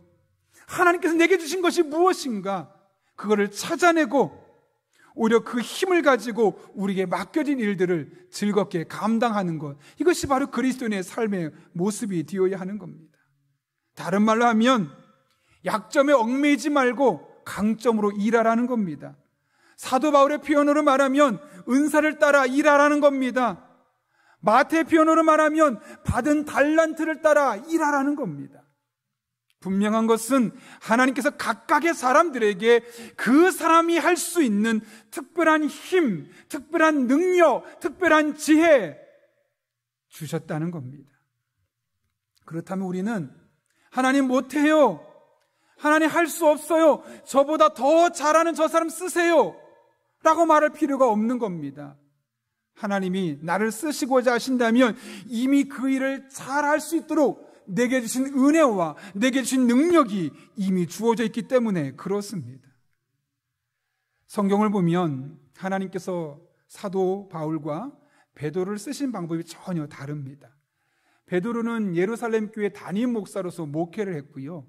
하나님께서 내게 주신 것이 무엇인가, 그거를 찾아내고 오히려 그 힘을 가지고 우리에게 맡겨진 일들을 즐겁게 감당하는 것, 이것이 바로 그리스도인의 삶의 모습이 되어야 하는 겁니다. 다른 말로 하면 약점에 얽매이지 말고 강점으로 일하라는 겁니다. 사도 바울의 표현으로 말하면 은사를 따라 일하라는 겁니다. 마태의 표현으로 말하면 받은 달란트를 따라 일하라는 겁니다. 분명한 것은 하나님께서 각각의 사람들에게 그 사람이 할 수 있는 특별한 힘, 특별한 능력, 특별한 지혜 주셨다는 겁니다. 그렇다면 우리는 하나님 못해요, 하나님 할 수 없어요, 저보다 더 잘하는 저 사람 쓰세요 라고 말할 필요가 없는 겁니다. 하나님이 나를 쓰시고자 하신다면 이미 그 일을 잘 할 수 있도록 내게 주신 은혜와 내게 주신 능력이 이미 주어져 있기 때문에 그렇습니다. 성경을 보면 하나님께서 사도 바울과 베드로를 쓰신 방법이 전혀 다릅니다. 베드로는 예루살렘 교회 담임 목사로서 목회를 했고요.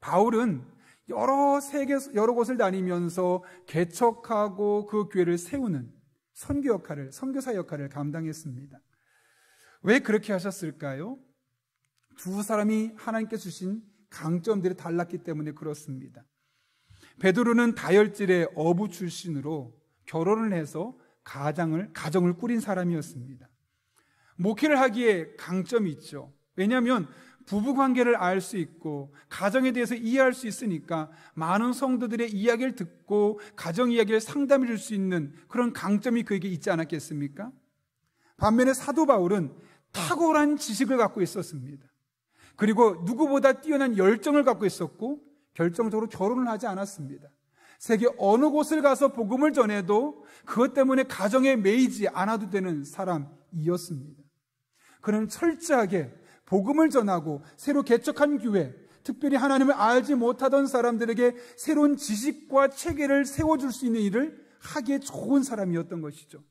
바울은 여러 곳을 다니면서 개척하고 그 교회를 세우는 선교사 역할을 감당했습니다. 왜 그렇게 하셨을까요? 두 사람이 하나님께 주신 강점들이 달랐기 때문에 그렇습니다. 베드로는 다혈질의 어부 출신으로 결혼을 해서 가정을 꾸린 사람이었습니다. 목회를 하기에 강점이 있죠. 왜냐하면 부부관계를 알 수 있고 가정에 대해서 이해할 수 있으니까 많은 성도들의 이야기를 듣고 가정 이야기를 상담해 줄 수 있는 그런 강점이 그에게 있지 않았겠습니까? 반면에 사도 바울은 탁월한 지식을 갖고 있었습니다. 그리고 누구보다 뛰어난 열정을 갖고 있었고 결정적으로 결혼을 하지 않았습니다. 세계 어느 곳을 가서 복음을 전해도 그것 때문에 가정에 매이지 않아도 되는 사람이었습니다. 그는 철저하게 복음을 전하고 새로 개척한 교회, 특별히 하나님을 알지 못하던 사람들에게 새로운 지식과 체계를 세워줄 수 있는 일을 하기에 좋은 사람이었던 것이죠.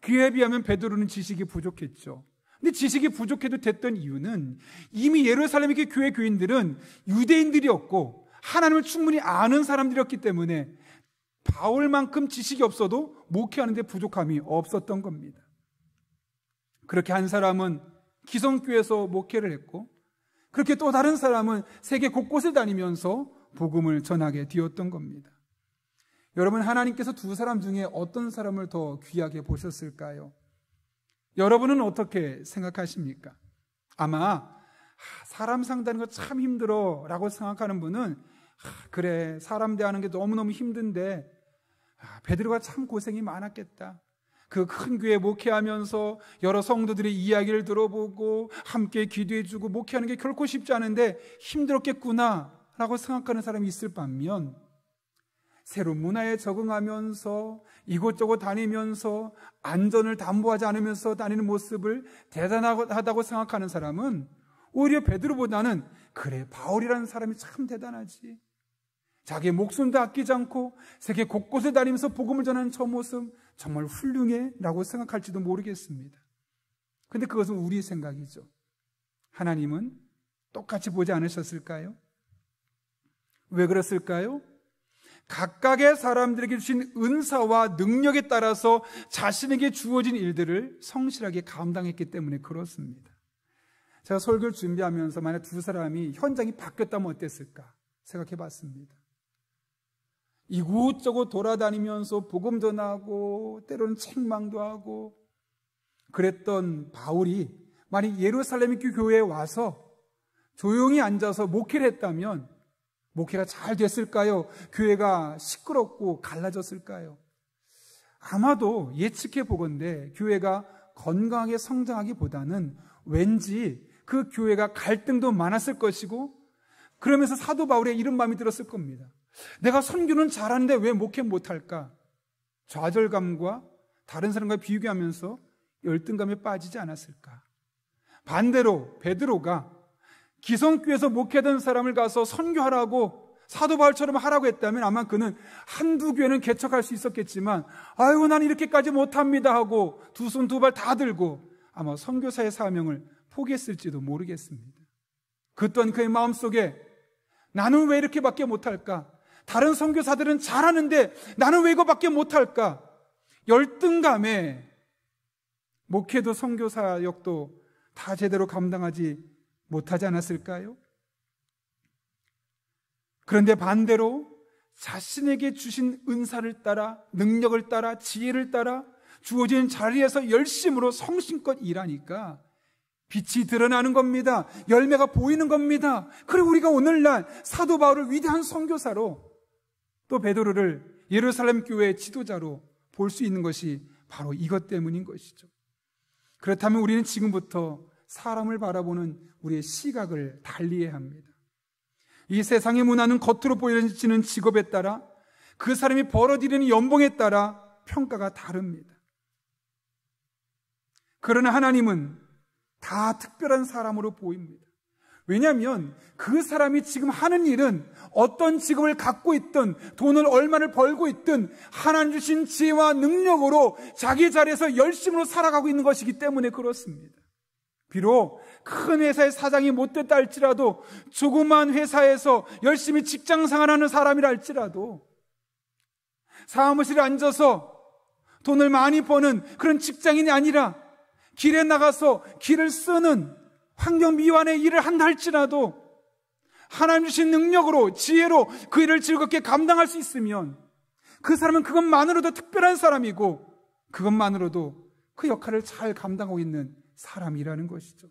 그에 비하면 베드로는 지식이 부족했죠. 근데 지식이 부족해도 됐던 이유는 이미 예루살렘의 교회 교인들은 유대인들이었고 하나님을 충분히 아는 사람들이었기 때문에 바울만큼 지식이 없어도 목회하는 데 부족함이 없었던 겁니다. 그렇게 한 사람은 기성교회에서 목회를 했고 그렇게 또 다른 사람은 세계 곳곳을 다니면서 복음을 전하게 되었던 겁니다. 여러분, 하나님께서 두 사람 중에 어떤 사람을 더 귀하게 보셨을까요? 여러분은 어떻게 생각하십니까? 아마 사람 상대하는 거 참 힘들어 라고 생각하는 분은 그래, 사람 대하는 게 너무너무 힘든데 베드로가 참 고생이 많았겠다. 그 큰 교회 목회하면서 여러 성도들의 이야기를 들어보고 함께 기도해주고 목회하는 게 결코 쉽지 않은데 힘들었겠구나 라고 생각하는 사람이 있을 반면 새로운 문화에 적응하면서 이곳저곳 다니면서 안전을 담보하지 않으면서 다니는 모습을 대단하다고 생각하는 사람은 오히려 베드로보다는 그래, 바울이라는 사람이 참 대단하지, 자기의 목숨도 아끼지 않고 세계 곳곳을 다니면서 복음을 전하는 저 모습 정말 훌륭해 라고 생각할지도 모르겠습니다. 근데 그것은 우리의 생각이죠. 하나님은 똑같이 보지 않으셨을까요? 왜 그랬을까요? 각각의 사람들에게 주신 은사와 능력에 따라서 자신에게 주어진 일들을 성실하게 감당했기 때문에 그렇습니다. 제가 설교를 준비하면서 만약 두 사람이 현장이 바뀌었다면 어땠을까 생각해 봤습니다. 이곳저곳 돌아다니면서 복음 전하고 때로는 책망도 하고 그랬던 바울이 만약 예루살렘 교회에 와서 조용히 앉아서 목회를 했다면 목회가 잘 됐을까요? 교회가 시끄럽고 갈라졌을까요? 아마도 예측해 보건대 교회가 건강하게 성장하기보다는 왠지 그 교회가 갈등도 많았을 것이고 그러면서 사도 바울의 이런 마음이 들었을 겁니다. 내가 선교는 잘하는데 왜 목회 못할까? 좌절감과 다른 사람과 비교하면서 열등감에 빠지지 않았을까? 반대로 베드로가 기성교회에서 목회하던 사람을 가서 선교하라고 사도 바울처럼 하라고 했다면 아마 그는 한두 교회는 개척할 수 있었겠지만 아이고 난 이렇게까지 못합니다 하고 두 손 두 발 다 들고 아마 선교사의 사명을 포기했을지도 모르겠습니다. 그 또한 그의 마음속에 나는 왜 이렇게밖에 못할까? 다른 선교사들은 잘하는데 나는 왜 이거밖에 못할까? 열등감에 목회도 선교사역도 다 제대로 감당하지 못하지 않았을까요? 그런데 반대로 자신에게 주신 은사를 따라 능력을 따라 지혜를 따라 주어진 자리에서 열심으로 성심껏 일하니까 빛이 드러나는 겁니다. 열매가 보이는 겁니다. 그리고 우리가 오늘날 사도 바울을 위대한 선교사로 또 베드로를 예루살렘 교회의 지도자로 볼 수 있는 것이 바로 이것 때문인 것이죠. 그렇다면 우리는 지금부터 사람을 바라보는 우리의 시각을 달리해야 합니다. 이 세상의 문화는 겉으로 보여지는 직업에 따라 그 사람이 벌어들이는 연봉에 따라 평가가 다릅니다. 그러나 하나님은 다 특별한 사람으로 보입니다. 왜냐하면 그 사람이 지금 하는 일은 어떤 직업을 갖고 있든 돈을 얼마를 벌고 있든 하나님 주신 지혜와 능력으로 자기 자리에서 열심으로 살아가고 있는 것이기 때문에 그렇습니다. 비록 큰 회사의 사장이 못됐다 할지라도 조그만 회사에서 열심히 직장생활하는 사람이라 할지라도 사무실에 앉아서 돈을 많이 버는 그런 직장인이 아니라 길에 나가서 길을 쓰는 환경 미화의 일을 한다 할지라도 하나님 주신 능력으로 지혜로 그 일을 즐겁게 감당할 수 있으면 그 사람은 그것만으로도 특별한 사람이고 그것만으로도 그 역할을 잘 감당하고 있는 사람이라는 것이죠.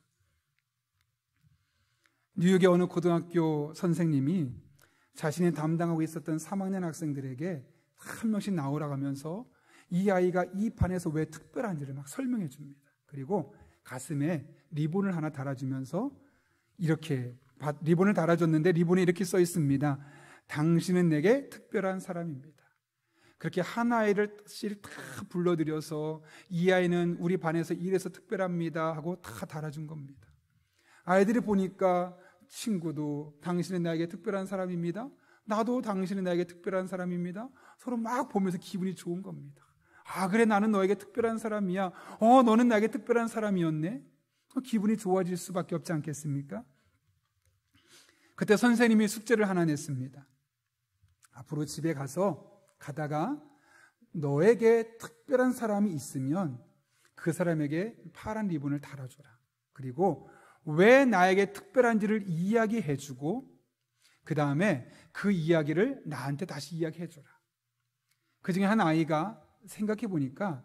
뉴욕의 어느 고등학교 선생님이 자신이 담당하고 있었던 3학년 학생들에게 한 명씩 나오라고 하면서 이 아이가 이 반에서 왜 특별한지를 막 설명해 줍니다. 그리고 가슴에 리본을 하나 달아주면서 이렇게 리본을 달아줬는데 리본에 이렇게 써 있습니다. 당신은 내게 특별한 사람입니다. 그렇게 한 아이를 다 불러들여서 이 아이는 우리 반에서 이래서 특별합니다 하고 다 달아준 겁니다. 아이들이 보니까 친구도 당신은 나에게 특별한 사람입니다. 나도 당신은 나에게 특별한 사람입니다. 서로 막 보면서 기분이 좋은 겁니다. 아 그래 나는 너에게 특별한 사람이야. 너는 나에게 특별한 사람이었네. 기분이 좋아질 수밖에 없지 않겠습니까? 그때 선생님이 숙제를 하나 냈습니다. 앞으로 집에 가다가 너에게 특별한 사람이 있으면 그 사람에게 파란 리본을 달아줘라. 그리고 왜 나에게 특별한지를 이야기해주고 그 다음에 그 이야기를 나한테 다시 이야기해줘라. 그 중에 한 아이가 생각해 보니까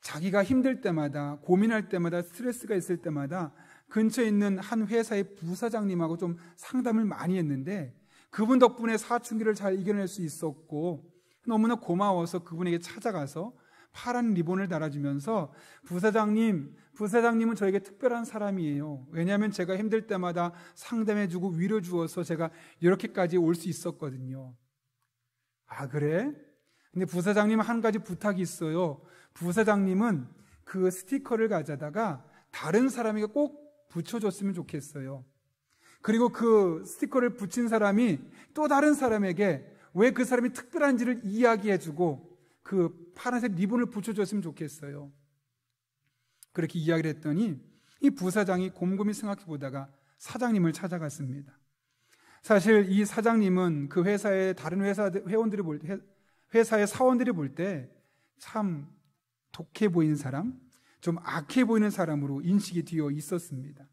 자기가 힘들 때마다 고민할 때마다 스트레스가 있을 때마다 근처에 있는 한 회사의 부사장님하고 좀 상담을 많이 했는데 그분 덕분에 사춘기를 잘 이겨낼 수 있었고 너무나 고마워서 그분에게 찾아가서 파란 리본을 달아주면서 부사장님은 저에게 특별한 사람이에요. 왜냐하면 제가 힘들 때마다 상담해주고 위로주어서 제가 이렇게까지 올 수 있었거든요. 아 그래? 근데 부사장님 한 가지 부탁이 있어요. 부사장님은 그 스티커를 가져다가 다른 사람에게 꼭 붙여줬으면 좋겠어요. 그리고 그 스티커를 붙인 사람이 또 다른 사람에게 왜 그 사람이 특별한지를 이야기해주고 그 파란색 리본을 붙여줬으면 좋겠어요. 그렇게 이야기를 했더니 이 부사장이 곰곰이 생각해 보다가 사장님을 찾아갔습니다. 사실 이 사장님은 그 회사의 다른 회원들이 회사의 사원들이 볼 때 참 독해 보이는 사람, 좀 악해 보이는 사람으로 인식이 되어 있었습니다.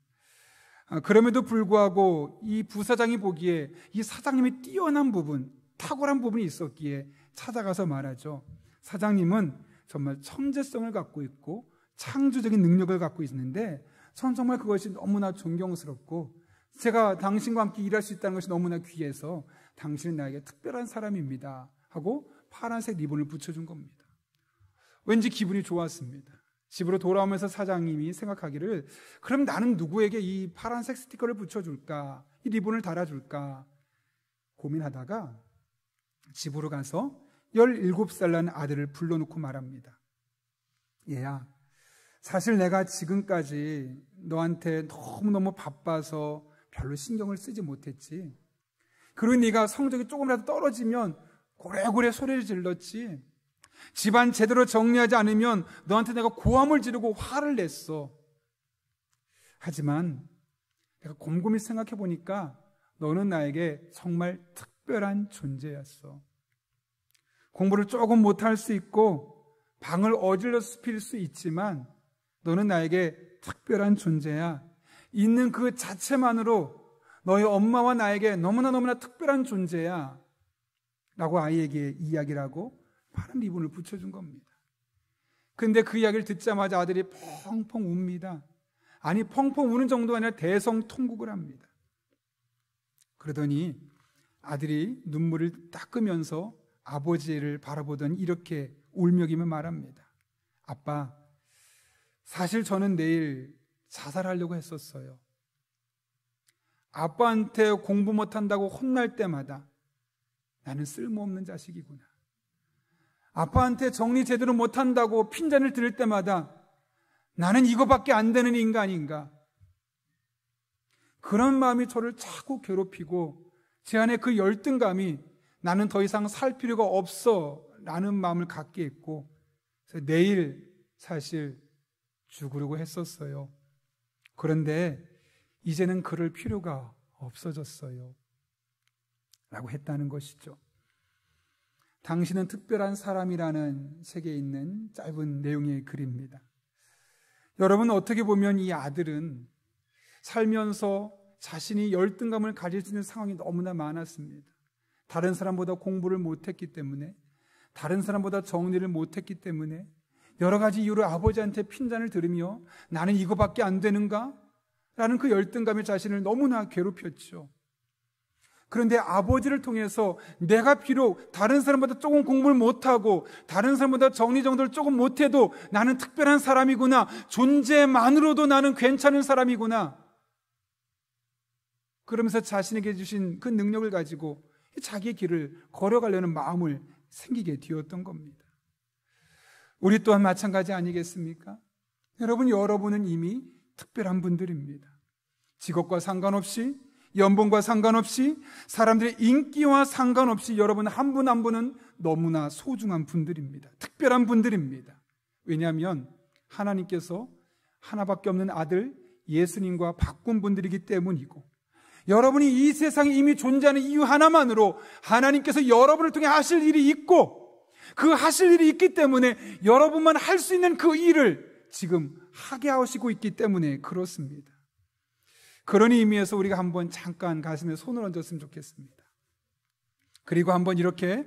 그럼에도 불구하고 이 부사장이 보기에 이 사장님이 뛰어난 부분, 탁월한 부분이 있었기에 찾아가서 말하죠. 사장님은 정말 천재성을 갖고 있고 창조적인 능력을 갖고 있는데 전 정말 그것이 너무나 존경스럽고 제가 당신과 함께 일할 수 있다는 것이 너무나 귀해서 당신은 나에게 특별한 사람입니다 하고 파란색 리본을 붙여준 겁니다. 왠지 기분이 좋았습니다. 집으로 돌아오면서 사장님이 생각하기를 그럼 나는 누구에게 이 파란색 스티커를 붙여줄까? 이 리본을 달아줄까? 고민하다가 집으로 가서 17살 난 아들을 불러놓고 말합니다. 얘야, 사실 내가 지금까지 너한테 너무너무 바빠서 별로 신경을 쓰지 못했지. 그리고 네가 성적이 조금이라도 떨어지면 고래고래 소리를 질렀지. 집안 제대로 정리하지 않으면 너한테 내가 고함을 지르고 화를 냈어. 하지만 내가 곰곰이 생각해 보니까 너는 나에게 정말 특별한 존재였어. 공부를 조금 못할 수 있고 방을 어질러 필 수 있지만 너는 나에게 특별한 존재야. 있는 그 자체만으로 너희 엄마와 나에게 너무나 특별한 존재야 라고 아이에게 이야기를 하고 파란 리본을 붙여준 겁니다. 근데 그 이야기를 듣자마자 아들이 펑펑 웁니다. 아니, 펑펑 우는 정도가 아니라 대성통곡을 합니다. 그러더니 아들이 눈물을 닦으면서 아버지를 바라보더니 이렇게 울먹이며 말합니다. 아빠, 사실 저는 내일 자살하려고 했었어요. 아빠한테 공부 못한다고 혼날 때마다 나는 쓸모없는 자식이구나. 아빠한테 정리 제대로 못한다고 핀잔을 들을 때마다 나는 이거밖에 안 되는 인간인가. 그런 마음이 저를 자꾸 괴롭히고 제 안에 그 열등감이 나는 더 이상 살 필요가 없어 라는 마음을 갖게 했고 그래서 내일 사실 죽으려고 했었어요. 그런데 이제는 그럴 필요가 없어졌어요 라고 했다는 것이죠. 당신은 특별한 사람이라는 책에 있는 짧은 내용의 글입니다. 여러분, 어떻게 보면 이 아들은 살면서 자신이 열등감을 가질 수 있는 상황이 너무나 많았습니다. 다른 사람보다 공부를 못했기 때문에, 다른 사람보다 정리를 못했기 때문에 여러 가지 이유로 아버지한테 핀잔을 들으며 나는 이거밖에 안 되는가? 라는 그 열등감이 자신을 너무나 괴롭혔죠. 그런데 아버지를 통해서 내가 비록 다른 사람보다 조금 공부를 못하고 다른 사람보다 정리정돈을 조금 못해도 나는 특별한 사람이구나, 존재만으로도 나는 괜찮은 사람이구나, 그러면서 자신에게 주신 그 능력을 가지고 자기의 길을 걸어가려는 마음을 생기게 되었던 겁니다. 우리 또한 마찬가지 아니겠습니까? 여러분은 이미 특별한 분들입니다. 직업과 상관없이, 연봉과 상관없이, 사람들의 인기와 상관없이 여러분 한 분 한 분은 너무나 소중한 분들입니다. 특별한 분들입니다. 왜냐하면 하나님께서 하나밖에 없는 아들 예수님과 바꾼 분들이기 때문이고, 여러분이 이 세상에 이미 존재하는 이유 하나만으로 하나님께서 여러분을 통해 하실 일이 있고, 그 하실 일이 있기 때문에 여러분만 할 수 있는 그 일을 지금 하게 하시고 있기 때문에 그렇습니다. 그런 의미에서 우리가 한번 잠깐 가슴에 손을 얹었으면 좋겠습니다. 그리고 한번 이렇게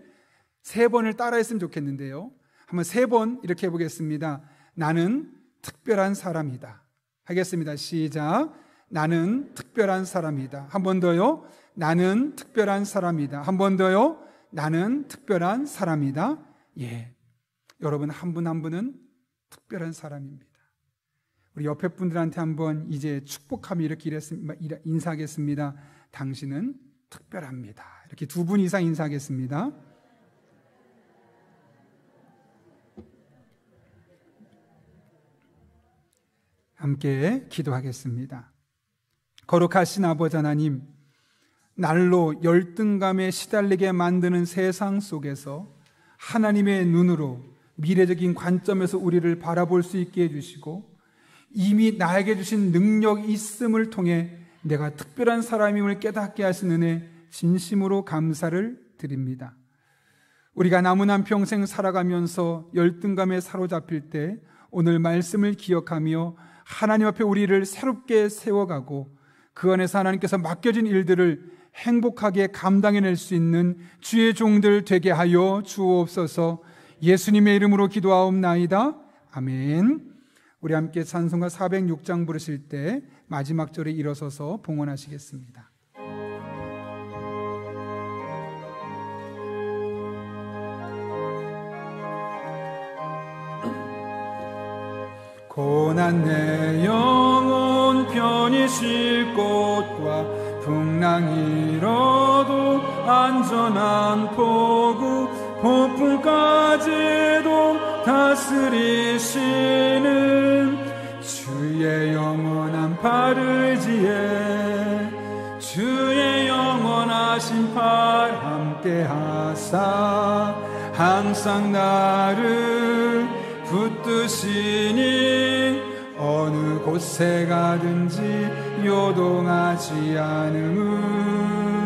3번을 따라했으면 좋겠는데요. 한번 3번 이렇게 해보겠습니다. 나는 특별한 사람이다. 하겠습니다. 시작. 나는 특별한 사람이다. 한 번 더요. 나는 특별한 사람이다. 한 번 더요. 나는 특별한 사람이다. 예, 여러분 한 분 한 분은 특별한 사람입니다. 우리 옆에 분들한테 한번 이제 축복하며 이렇게 인사하겠습니다. 당신은 특별합니다. 이렇게 2분 이상 인사하겠습니다. 함께 기도하겠습니다. 거룩하신 아버지 하나님, 날로 열등감에 시달리게 만드는 세상 속에서 하나님의 눈으로 미래적인 관점에서 우리를 바라볼 수 있게 해주시고, 이미 나에게 주신 능력이 있음을 통해 내가 특별한 사람임을 깨닫게 하신 은혜 진심으로 감사를 드립니다. 우리가 남은 한 평생 살아가면서 열등감에 사로잡힐 때 오늘 말씀을 기억하며 하나님 앞에 우리를 새롭게 세워가고 그 안에서 하나님께서 맡겨진 일들을 행복하게 감당해낼 수 있는 주의 종들 되게 하여 주옵소서. 예수님의 이름으로 기도하옵나이다. 아멘. 우리 함께 찬송가 406장 부르실 때 마지막 절에 일어서서 봉헌하시겠습니다. 고난 내 영혼 편히 쉴 곳과 풍랑 일어도 안전한 포구 폭풍까지도 다스리시는 주의 영원한 팔을지에 주의 영원하신 팔 함께 하사 항상 나를 붙드시니 어느 곳에 가든지 요동하지 않음은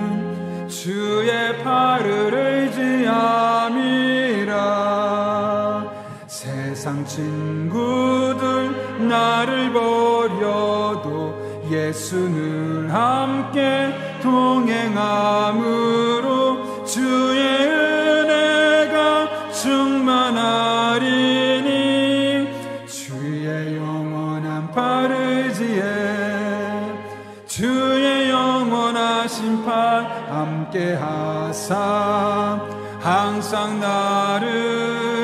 주의 팔을 의지함이라. 세상 친구들 나를 버려도 예수는 함께 동행함으로 주의 은혜가 충만하리니 주의 영원한 팔을지에 주의 영원하신 팔 함께 하사 항상 나를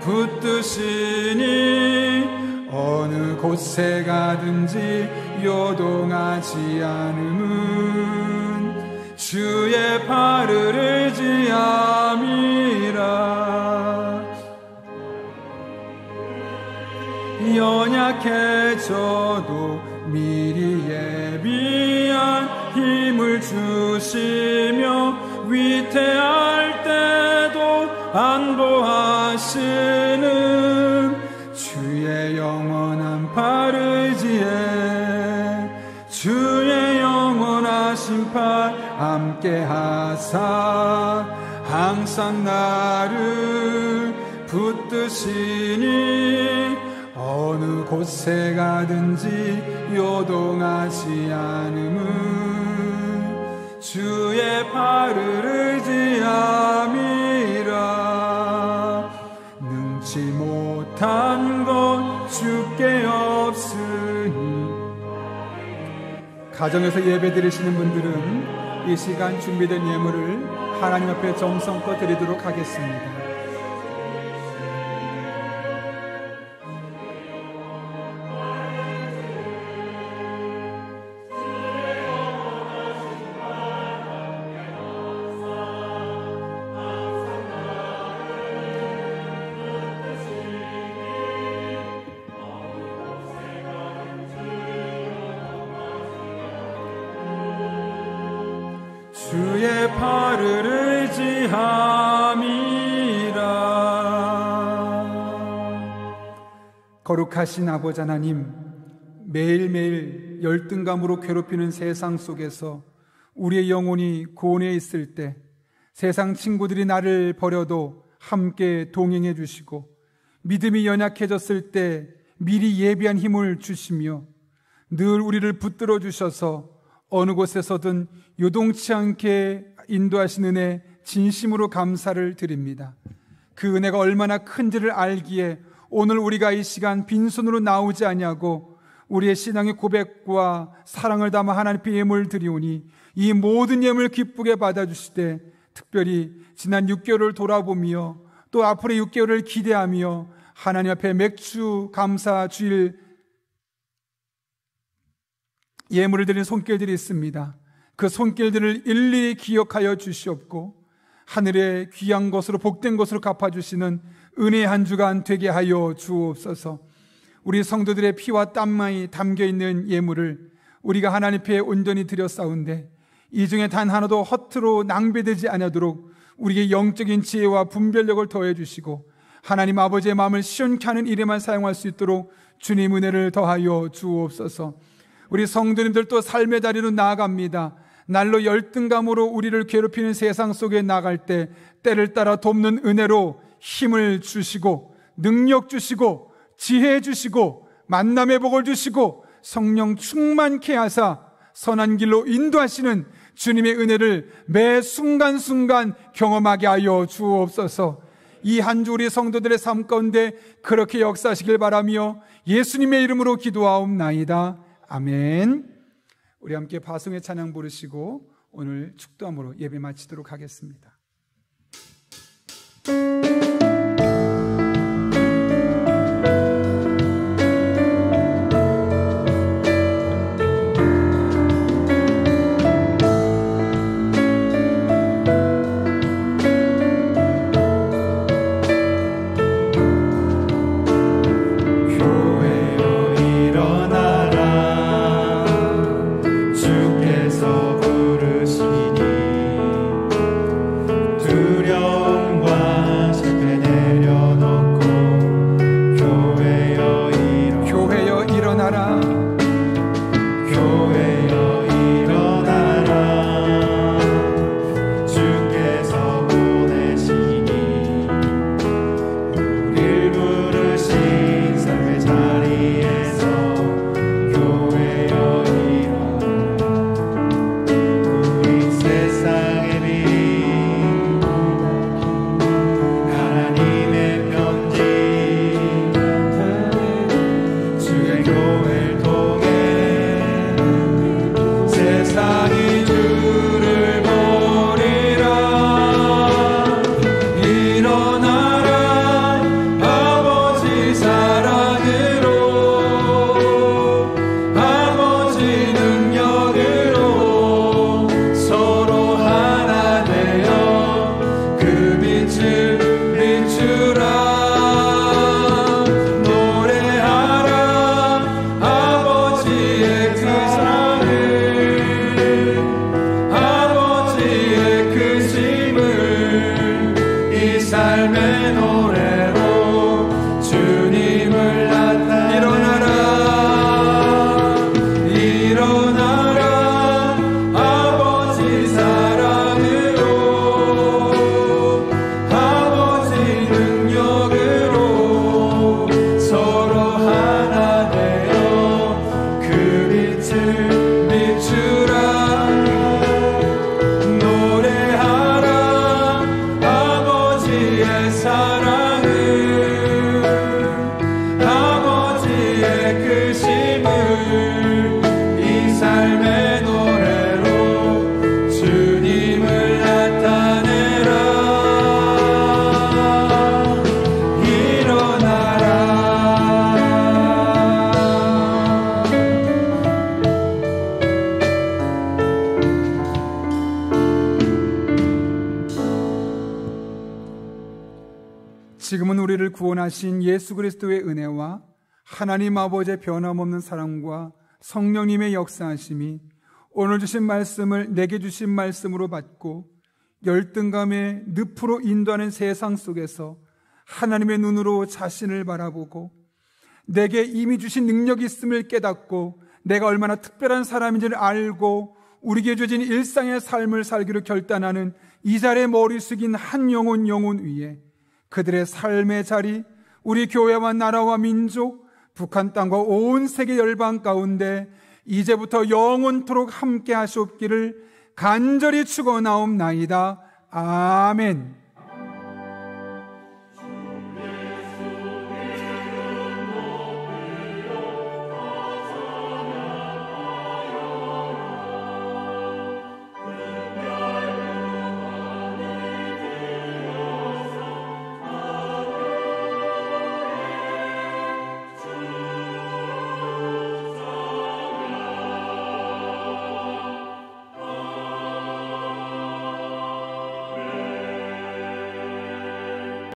붙드시니 어느 곳에 가든지 요동하지 않음은 주의 팔을 의지함이라. 연약해져도 미리 예비한 힘을 주시며 위태할 때도 안보하시는 주의 영원한 팔을지에 주의 영원하신 팔 함께 하사 항상 나를 붙드시니 어느 곳에 가든지 요동하지 않음은 주의 팔을 의지함이라. 능치 못한 것 주께 없으니. 가정에서 예배 드리시는 분들은 이 시간 준비된 예물을 하나님 앞에 정성껏 드리도록 하겠습니다. 주의 팔을 의지함이라. 거룩하신 아버지 하나님, 매일매일 열등감으로 괴롭히는 세상 속에서 우리의 영혼이 고뇌에 있을 때 세상 친구들이 나를 버려도 함께 동행해 주시고 믿음이 연약해졌을 때 미리 예비한 힘을 주시며 늘 우리를 붙들어 주셔서 어느 곳에서든 요동치 않게 인도하신 은혜 진심으로 감사를 드립니다. 그 은혜가 얼마나 큰지를 알기에 오늘 우리가 이 시간 빈손으로 나오지 아니하고 우리의 신앙의 고백과 사랑을 담아 하나님께 예물을 드리오니 이 모든 예물 기쁘게 받아주시되 특별히 지난 6개월을 돌아보며 또 앞으로의 6개월을 기대하며 하나님 앞에 맥주 감사 주일 예물을 드린 손길들이 있습니다. 그 손길들을 일일이 기억하여 주시옵고 하늘의 귀한 것으로 복된 것으로 갚아주시는 은혜의 한 주간 되게 하여 주옵소서. 우리 성도들의 피와 땀만이 담겨있는 예물을 우리가 하나님 앞에 온전히 드렸사온데 이 중에 단 하나도 허투루 낭비되지 않도록 우리에게 영적인 지혜와 분별력을 더해 주시고 하나님 아버지의 마음을 시원케 하는 일에만 사용할 수 있도록 주님 은혜를 더하여 주옵소서. 우리 성도님들도 삶의 자리로 나아갑니다. 날로 열등감으로 우리를 괴롭히는 세상 속에 나갈 때 때를 따라 돕는 은혜로 힘을 주시고 능력 주시고 지혜 주시고 만남의 복을 주시고 성령 충만케 하사 선한 길로 인도하시는 주님의 은혜를 매 순간순간 경험하게 하여 주옵소서. 이 한 주 우리 성도들의 삶 가운데 그렇게 역사하시길 바라며 예수님의 이름으로 기도하옵나이다. 아멘. 우리 함께 파송의 찬양 부르시고 오늘 축도함으로 예배 마치도록 하겠습니다. 지금은 우리를 구원하신 예수 그리스도의 은혜와 하나님 아버지의 변함없는 사랑과 성령님의 역사하심이 오늘 주신 말씀을 내게 주신 말씀으로 받고 열등감의 늪으로 인도하는 세상 속에서 하나님의 눈으로 자신을 바라보고 내게 이미 주신 능력이 있음을 깨닫고 내가 얼마나 특별한 사람인지를 알고 우리에게 주어진 일상의 삶을 살기로 결단하는 이 자리에 머리 숙인 한 영혼 위에 그들의 삶의 자리, 우리 교회와 나라와 민족, 북한 땅과 온 세계 열방 가운데 이제부터 영원토록 함께 하시옵기를 간절히 축원하옵나이다. 아멘.